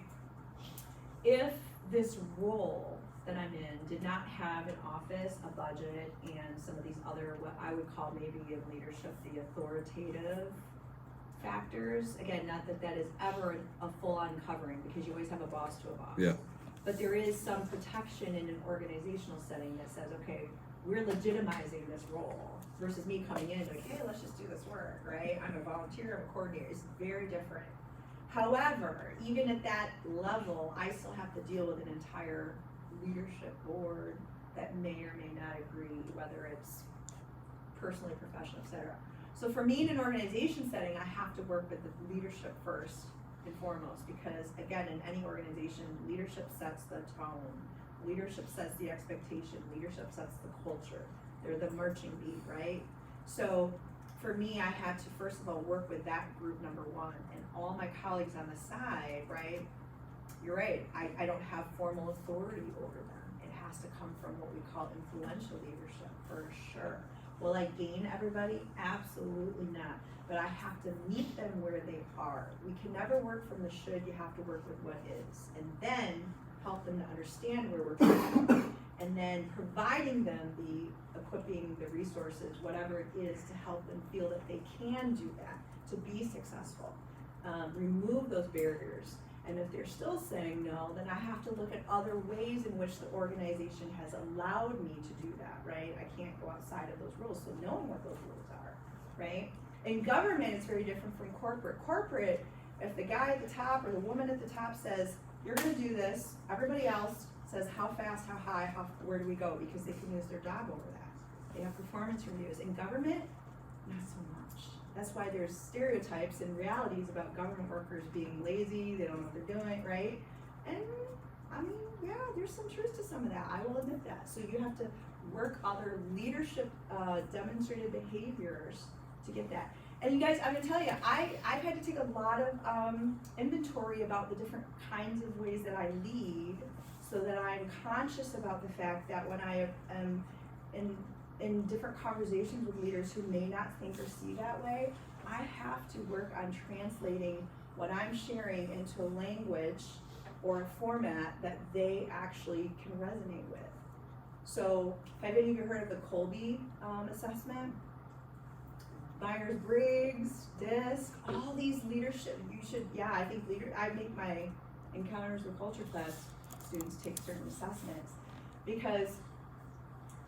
If this role that I'm in did not have an office, a budget, and some of these other, what I would call maybe in leadership, the authoritative factors, again, not that that is ever a full uncovering, because you always have a boss to a boss. Yeah. But there is some protection in an organizational setting that says, okay, we're legitimizing this role versus me coming in like, hey, let's just do this work, right? I'm a volunteer, I'm a coordinator. It's very different. However, even at that level, I still have to deal with an entire leadership board that may or may not agree, whether it's personally, professional, etc. So for me in an organization setting, I have to work with the leadership first and foremost, because again, in any organization, leadership sets the tone, leadership sets the expectation, leadership sets the culture. They're the marching beat, right? So for me, I had to first of all work with that group number one, and all my colleagues on the side, right? You're right, I don't have formal authority over them. It has to come from what we call influential leadership, for sure. Will I gain everybody? Absolutely not. But I have to meet them where they are. We can never work from the should, you have to work with what is. And then help them to understand where we're going. And then providing them the equipping, the resources, whatever it is, to help them feel that they can do that, to be successful. Remove those barriers. And if they're still saying no, then I have to look at other ways in which the organization has allowed me to do that, right? I can't go outside of those rules, so knowing what those rules are, right? In government, it's very different from corporate. Corporate, if the guy at the top or the woman at the top says, you're gonna do this, everybody else says how fast, how high, where do we go? Because they can lose their job over that. They have performance reviews. In government, not so much. That's why there's stereotypes and realities about government workers being lazy, they don't know what they're doing, right? And I mean, yeah, there's some truth to some of that, I will admit that. So you have to work other leadership demonstrated behaviors to get that. And you guys, I'm gonna tell you, I've had to take a lot of inventory about the different kinds of ways that I lead, so that I'm conscious about the fact that when I am in different conversations with leaders who may not think or see that way, I have to work on translating what I'm sharing into a language or a format that they actually can resonate with. So, have any of you heard of the Kolbe assessment? Myers-Briggs, DISC, all these leadership, I think I make my Encounters with Culture class students take certain assessments, because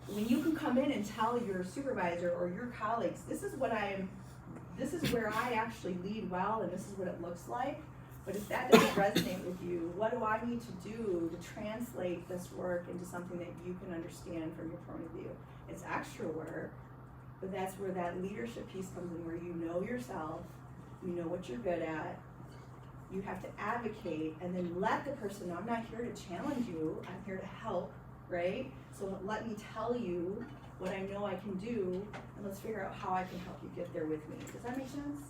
when you can come in and tell your supervisor or your colleagues, this is where I actually lead well, and this is what it looks like, but if that doesn't resonate with you, what do I need to do to translate this work into something that you can understand from your point of view? It's extra work, but that's where that leadership piece comes in, where you know yourself, you know what you're good at, you have to advocate, and then let the person know, I'm not here to challenge you, I'm here to help, right? So let me tell you what I know I can do, and let's figure out how I can help you get there with me. Does that make sense?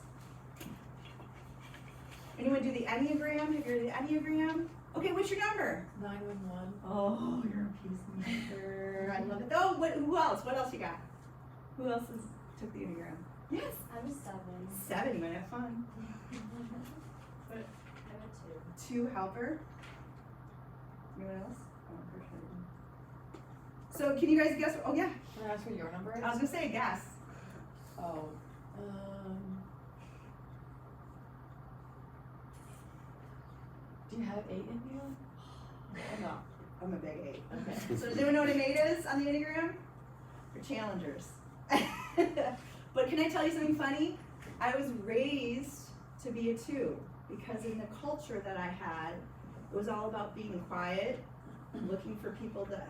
Anyone do the Enneagram? Have you heard of the Enneagram? Okay, what's your number? 911. Oh, you're a peacemaker. I love it. Oh, who else? What else you got? Who else has took the Enneagram? Yes. I'm a 7. 7, you might have fun. I'm a 2 helper. Anyone else? Oh, for sure. So can you guys guess? Oh yeah, Can I ask what your number is? I was gonna say guess. Oh, do you have 8 in you? Or no? I'm a big 8. Okay. So does anyone know what an 8 is on the Enneagram? You're challengers. But can I tell you something funny? I was raised to be a 2 because in the culture that I had, it was all about being quiet, looking for people to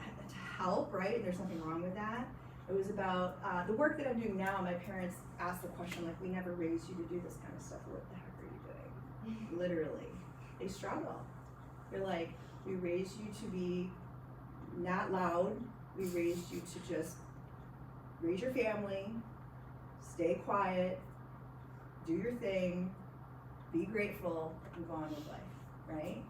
help, right? And there's nothing wrong with that. It was about the work that I'm doing now. My parents asked the question, like, we never raised you to do this kind of stuff. What the heck are you doing? Literally. They struggle. They're like, we raised you to be not loud. We raised you to just raise your family, stay quiet, do your thing, be grateful, and go on with life, right?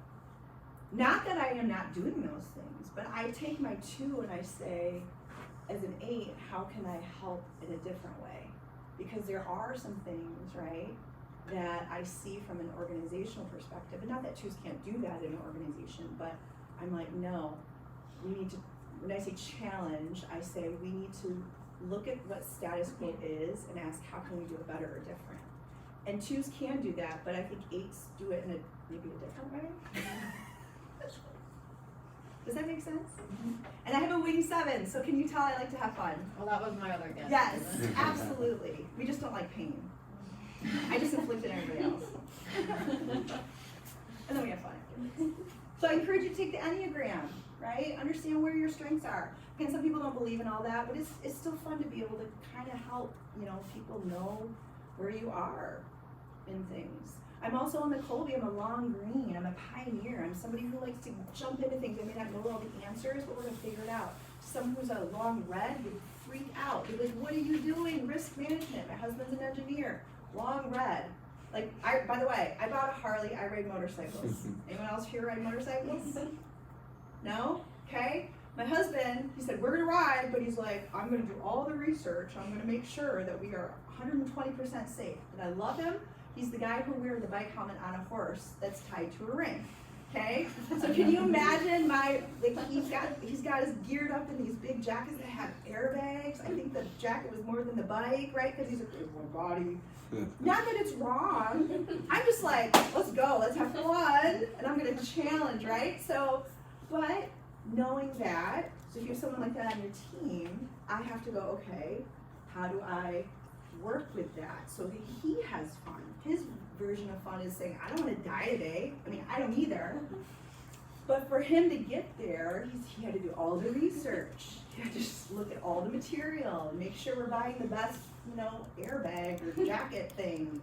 Not that I am not doing those things, but I take my 2 and I say, as an 8, how can I help in a different way? Because there are some things, right, that I see from an organizational perspective, and not that 2s can't do that in an organization, but I'm like, no, we need to, when I say challenge, I say we need to look at what status quo is and ask how can we do it better or different. And 2s can do that, but I think 8s do it in maybe a different way. Does that make sense? And I have a wing 7, so can you tell I like to have fun? Well, that was my other guess. Yes, absolutely. We just don't like pain. I just inflict it on everybody else. And then we have fun. So I encourage you to take the Enneagram, right? Understand where your strengths are. Again, some people don't believe in all that, but it's still fun to be able to kind of help, people know where you are in things. I'm also on the Colby, I'm a long green, I'm a pioneer, I'm somebody who likes to jump into things. I may not know all the answers, but we're gonna figure it out. Someone who's a long red would freak out. They'd be like, what are you doing? Risk management. My husband's an engineer. Long red. Like, by the way, I bought a Harley, I ride motorcycles. Anyone else here ride motorcycles? No? Okay. My husband, he said, we're gonna ride, but he's like, I'm gonna do all the research. I'm gonna make sure that we are 120% safe. And I love him. He's the guy who wears the bike helmet on a horse that's tied to a ring. Okay? So can you imagine he's got us geared up in these big jackets that have airbags. I think the jacket was more than the bike, right? Because he's like, it's my body. Not that it's wrong. I'm just like, let's go, let's have fun. And I'm gonna challenge, right? So, but knowing that, so if you have someone like that on your team, I have to go, okay, how do I work with that so that he has fun? His version of fun is saying, I don't want to die today. I mean, I don't either. But for him to get there, he had to do all the research. He had to just look at all the material and make sure we're buying the best, airbag or jacket thing.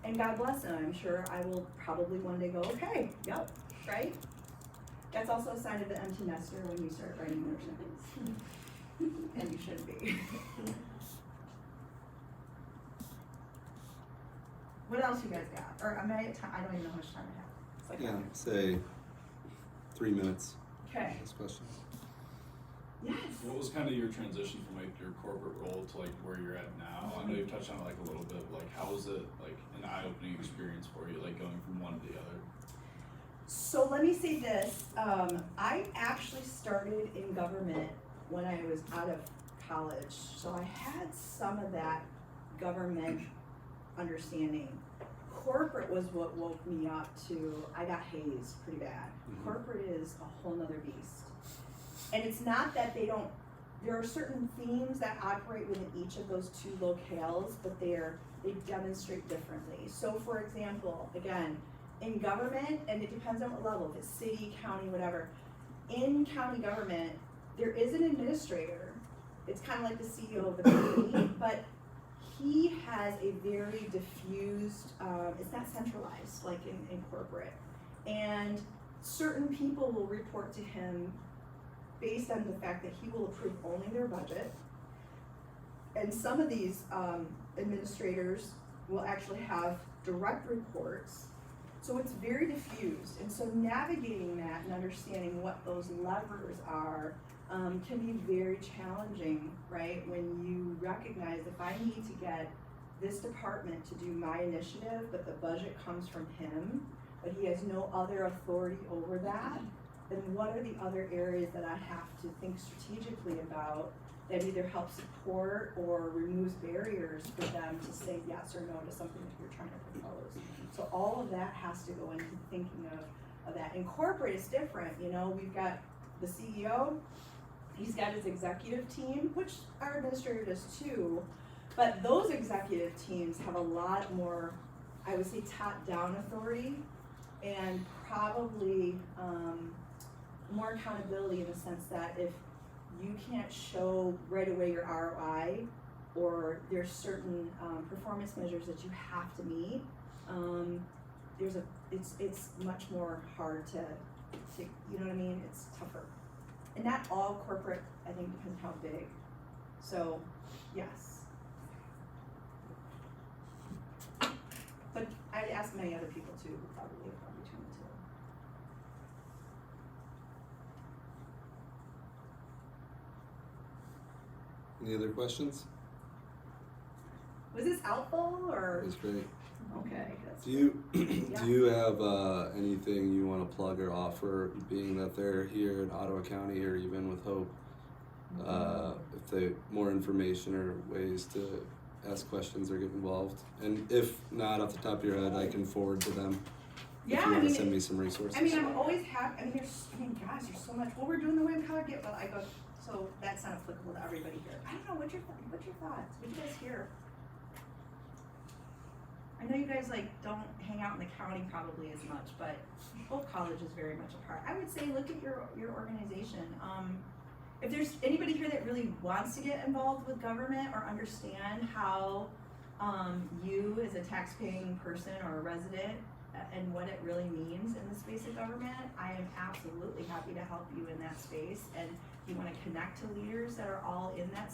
And God bless him. I'm sure I will probably one day go, okay, yep, right? That's also a sign of the empty nester when you start writing motorcycles. And you should be. What else you guys got? Or am I at time? I don't even know how much time I have. It's like Yeah, say 3 minutes. Okay. Last question. Yes. What was kind of your transition from like your corporate role to like where you're at now? I know you've touched on it like a little bit. Like, how was it like an eye-opening experience for you, like going from one to the other? So let me say this. I actually started in government when I was out of college. So I had some of that government understanding. Corporate was what woke me up to, I got hazed pretty bad. Corporate is a whole nother beast. And it's not that there are certain themes that operate within each of those 2 locales, but they demonstrate differently. So for example, again, in government, and it depends on what level, if it's city, county, whatever, in county government, there is an administrator. It's kind of like the CEO of the company, but he has a very diffused, it's not centralized like in corporate. And certain people will report to him based on the fact that he will approve only their budget. And some of these administrators will actually have direct reports. So it's very diffused. And so navigating that and understanding what those levers are can be very challenging, right? When you recognize if I need to get this department to do my initiative, but the budget comes from him, but he has no other authority over that, then what are the other areas that I have to think strategically about that either help support or removes barriers for them to say yes or no to something that you're trying to propose? So all of that has to go into thinking of that. In corporate, it's different, you know, we've got the CEO, he's got his executive team, which our administrator does too, but those executive teams have a lot more, I would say, top-down authority and probably more accountability in the sense that if you can't show right away your ROI or there's certain performance measures that you have to meet, it's much more hard to, you know what I mean? It's tougher. And not all corporate, I think, depends how big. So, yes. But I'd ask many other people too, who probably have between the two. Any other questions? Was this helpful or? It was great. Okay, that's. Do you Yeah. do you have anything you want to plug or offer, being that they're here in Ottawa County or even with Hope? If they more information or ways to ask questions or get involved, and if not off the top of your head, I can forward to them. Yeah, if you want to send me some resources. I mean, I'm always happy. Gosh, there's so much. Well, we're doing the way College get. Well, I go. So that's not applicable to everybody here. I don't know. What's your thoughts? What do you guys hear? I know you guys don't hang out in the county probably as much, but Hope College is very much a part. I would say look at your organization. If there's anybody here that really wants to get involved with government or understand how you as a taxpaying person or a resident and what it really means in the space of government, I am absolutely happy to help you in that space. And if you want to connect to leaders that are all in that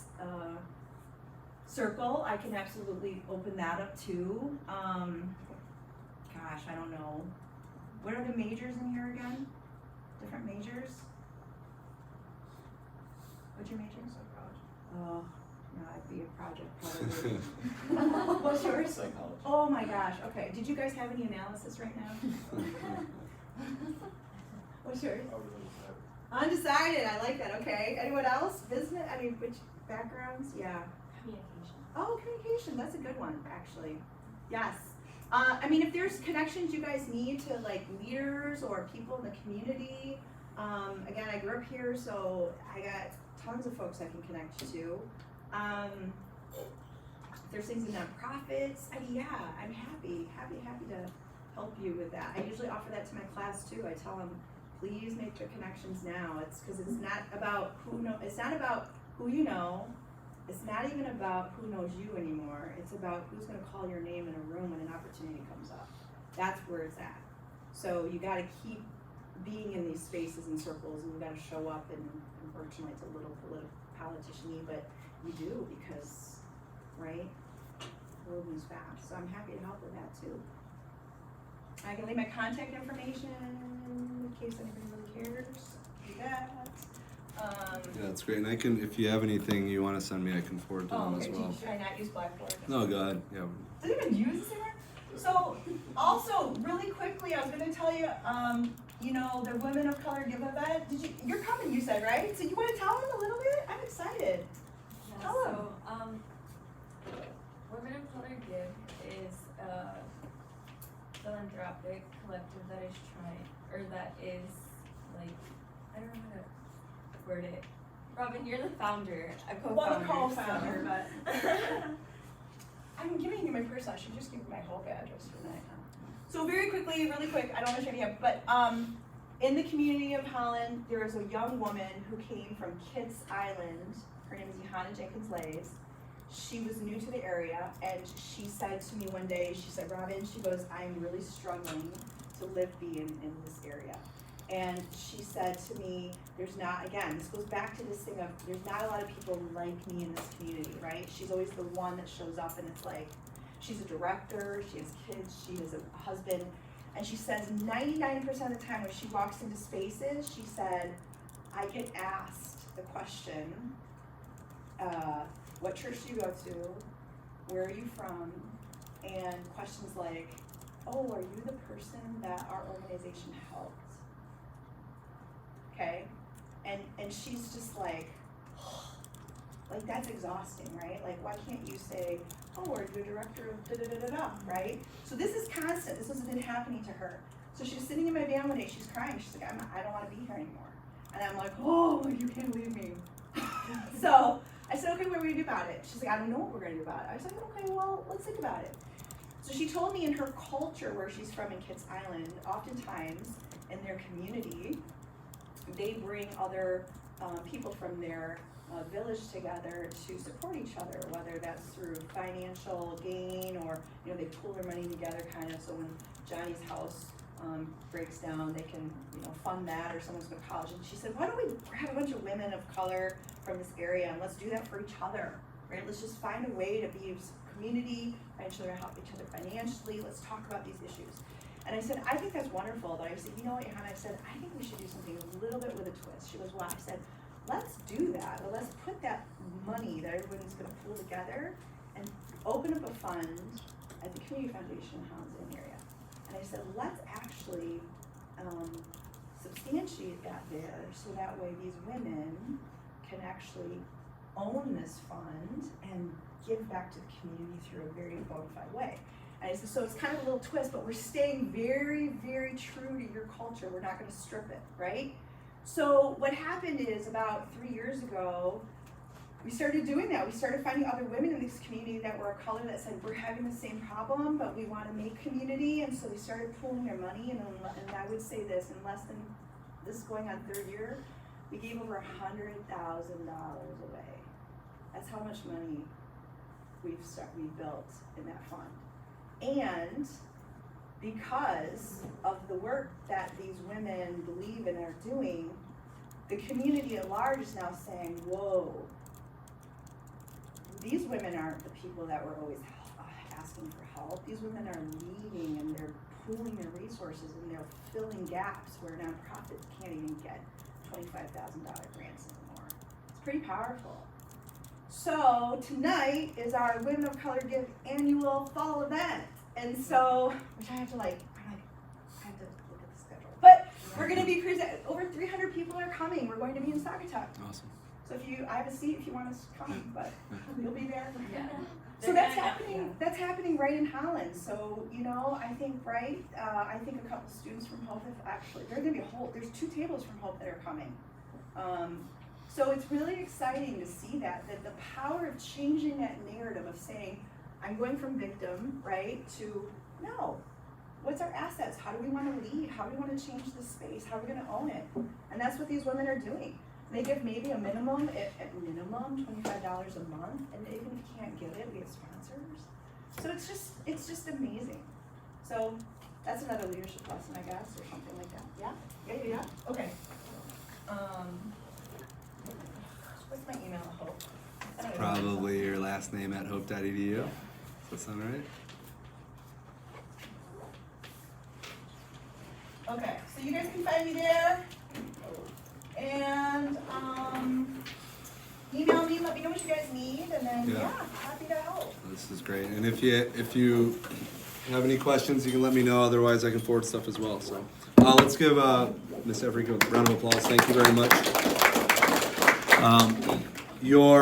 circle, I can absolutely open that up too. Gosh, I don't know. What are the majors in here again? Different majors? What's your major? Oh, no, I'd be a project probably. What's yours? Psychology. Oh my gosh, okay. Did you guys have any analysis right now? What's yours? Undecided, I like that, okay. Anyone else? Business, which backgrounds? Yeah. Communication. Oh, communication, that's a good one, actually. Yes. If there's connections you guys need to leaders or people in the community, again, I grew up here, so I got tons of folks I can connect you to. If there's things in nonprofits, I'm happy to help you with that. I usually offer that to my class too. I tell them, please make the connections now. It's because it's not about it's not about who you know. It's not even about who knows you anymore. It's about who's going to call your name in a room when an opportunity comes up. That's where it's at. So you got to keep being in these spaces and circles, and you got to show up. And unfortunately, it's a little politician-y, but you do because, right? The world moves fast. So I'm happy to help with that too. I can leave my contact information in case anybody really cares. Do that. Yeah, that's great. And I can, if you have anything you want to send me, I can forward to them as well. Should I not use Blackboard? No, go ahead. Yeah. Does it even use this anymore? So, also, really quickly, I was going to tell you, the Women of Color Give event. You're coming, you said, right? So you want to tell them a little bit? I'm excited. Yeah, Tell them. so, Women of Color Give is a philanthropic collective that is I don't know how to word it. Robin, you're the founder, a co-founder. Well, the co-founder, so. I'm giving you my personal. I should just give you my Hope address for that. So really quick, I don't want to show you up, but in the community of Holland, there is a young woman who came from Kitts Island. Her name is Johanna Jenkins Lays. She was new to the area, and she said to me one day, she said, Robin, she goes, I'm really struggling to be in this area. And she said to me, this goes back to this thing of, there's not a lot of people like me in this community, right? She's always the one that shows up, and it's like, she's a director, she has kids, she has a husband, and she says 99% of the time when she walks into spaces, she said, I get asked the question, what church do you go to? Where are you from? And questions like, oh, are you the person that our organization helped? Okay? And she's just like that's exhausting, right? Like, why can't you say, oh, are you a director of da-da-da-da-da, right? So this is constant. This has been happening to her. So she's sitting in my van one day, she's crying. She's like, I don't want to be here anymore. And I'm like, oh, you can't leave me. So I said, okay, what are we gonna do about it? She's like, I don't know what we're gonna do about it. I said, okay, well, let's think about it. So she told me in her culture, where she's from in Kitts Island, oftentimes in their community, they bring other people from their village together to support each other, whether that's through financial gain or, they pool their money together kind of, so when Johnny's house breaks down, they can, fund that, or someone's going to college. And she said, why don't we have a bunch of women of color from this area and let's do that for each other, right? Let's just find a way to be a community, find each other, help each other financially. Let's talk about these issues. And I said, I think that's wonderful. But I said, you know what, Hannah? I said, I think we should do something a little bit with a twist. She goes, well, I said, let's do that, but let's put that money that everybody's going to pool together and open up a fund at the Community Foundation in Holland area. And I said, let's actually substantiate that there, so that way these women can actually own this fund and give back to the community through a very bona fide way. And I said, so it's kind of a little twist, but we're staying very, very true to your culture. We're not going to strip it, right? So what happened is, about 3 years ago, we started doing that. We started finding other women in this community that were of color that said, we're having the same problem, but we want to make community. And so we started pooling their money. And I would say this, in less than, this is going on third year, we gave over $100,000 away. That's how much money we've built in that fund. And because of the work that these women believe and are doing, the community at large is now saying, whoa, these women aren't the people that were always asking for help. These women are leading, and they're pooling their resources, and they're filling gaps where nonprofits can't even get $25,000 grants anymore. It's pretty powerful. So tonight is our Women of Color Give annual fall event. And so, which I have to I have to look at the schedule. But we're gonna be over 300 people are coming. We're going to be in Saugatuck. Awesome. So I have a seat if you want to come, but you'll be there. Yeah. So that's happening. That's happening right in Holland. So I think I think a couple students from Hope have actually. There's gonna be there's 2 tables from Hope that are coming. So it's really exciting to see that the power of changing that narrative of saying, I'm going from victim, right, to no. What's our assets? How do we want to lead? How do we want to change this space? How are we going to own it? And that's what these women are doing. They give maybe a minimum, at minimum, $25 a month, and even if you can't get it, we have sponsors. So it's just amazing. So that's another leadership lesson, I guess, or something like that. Yeah. Okay. What's my email? Hope. I don't even know. Probably your last name at hope.edu. Does that sound right? Okay, so you guys can find me there. And email me, let me know what you guys need, and then happy to help. This is great. And if you have any questions, you can let me know. Otherwise, I can forward stuff as well. So let's give Ms. Everett a round of applause. Thank you very much. Your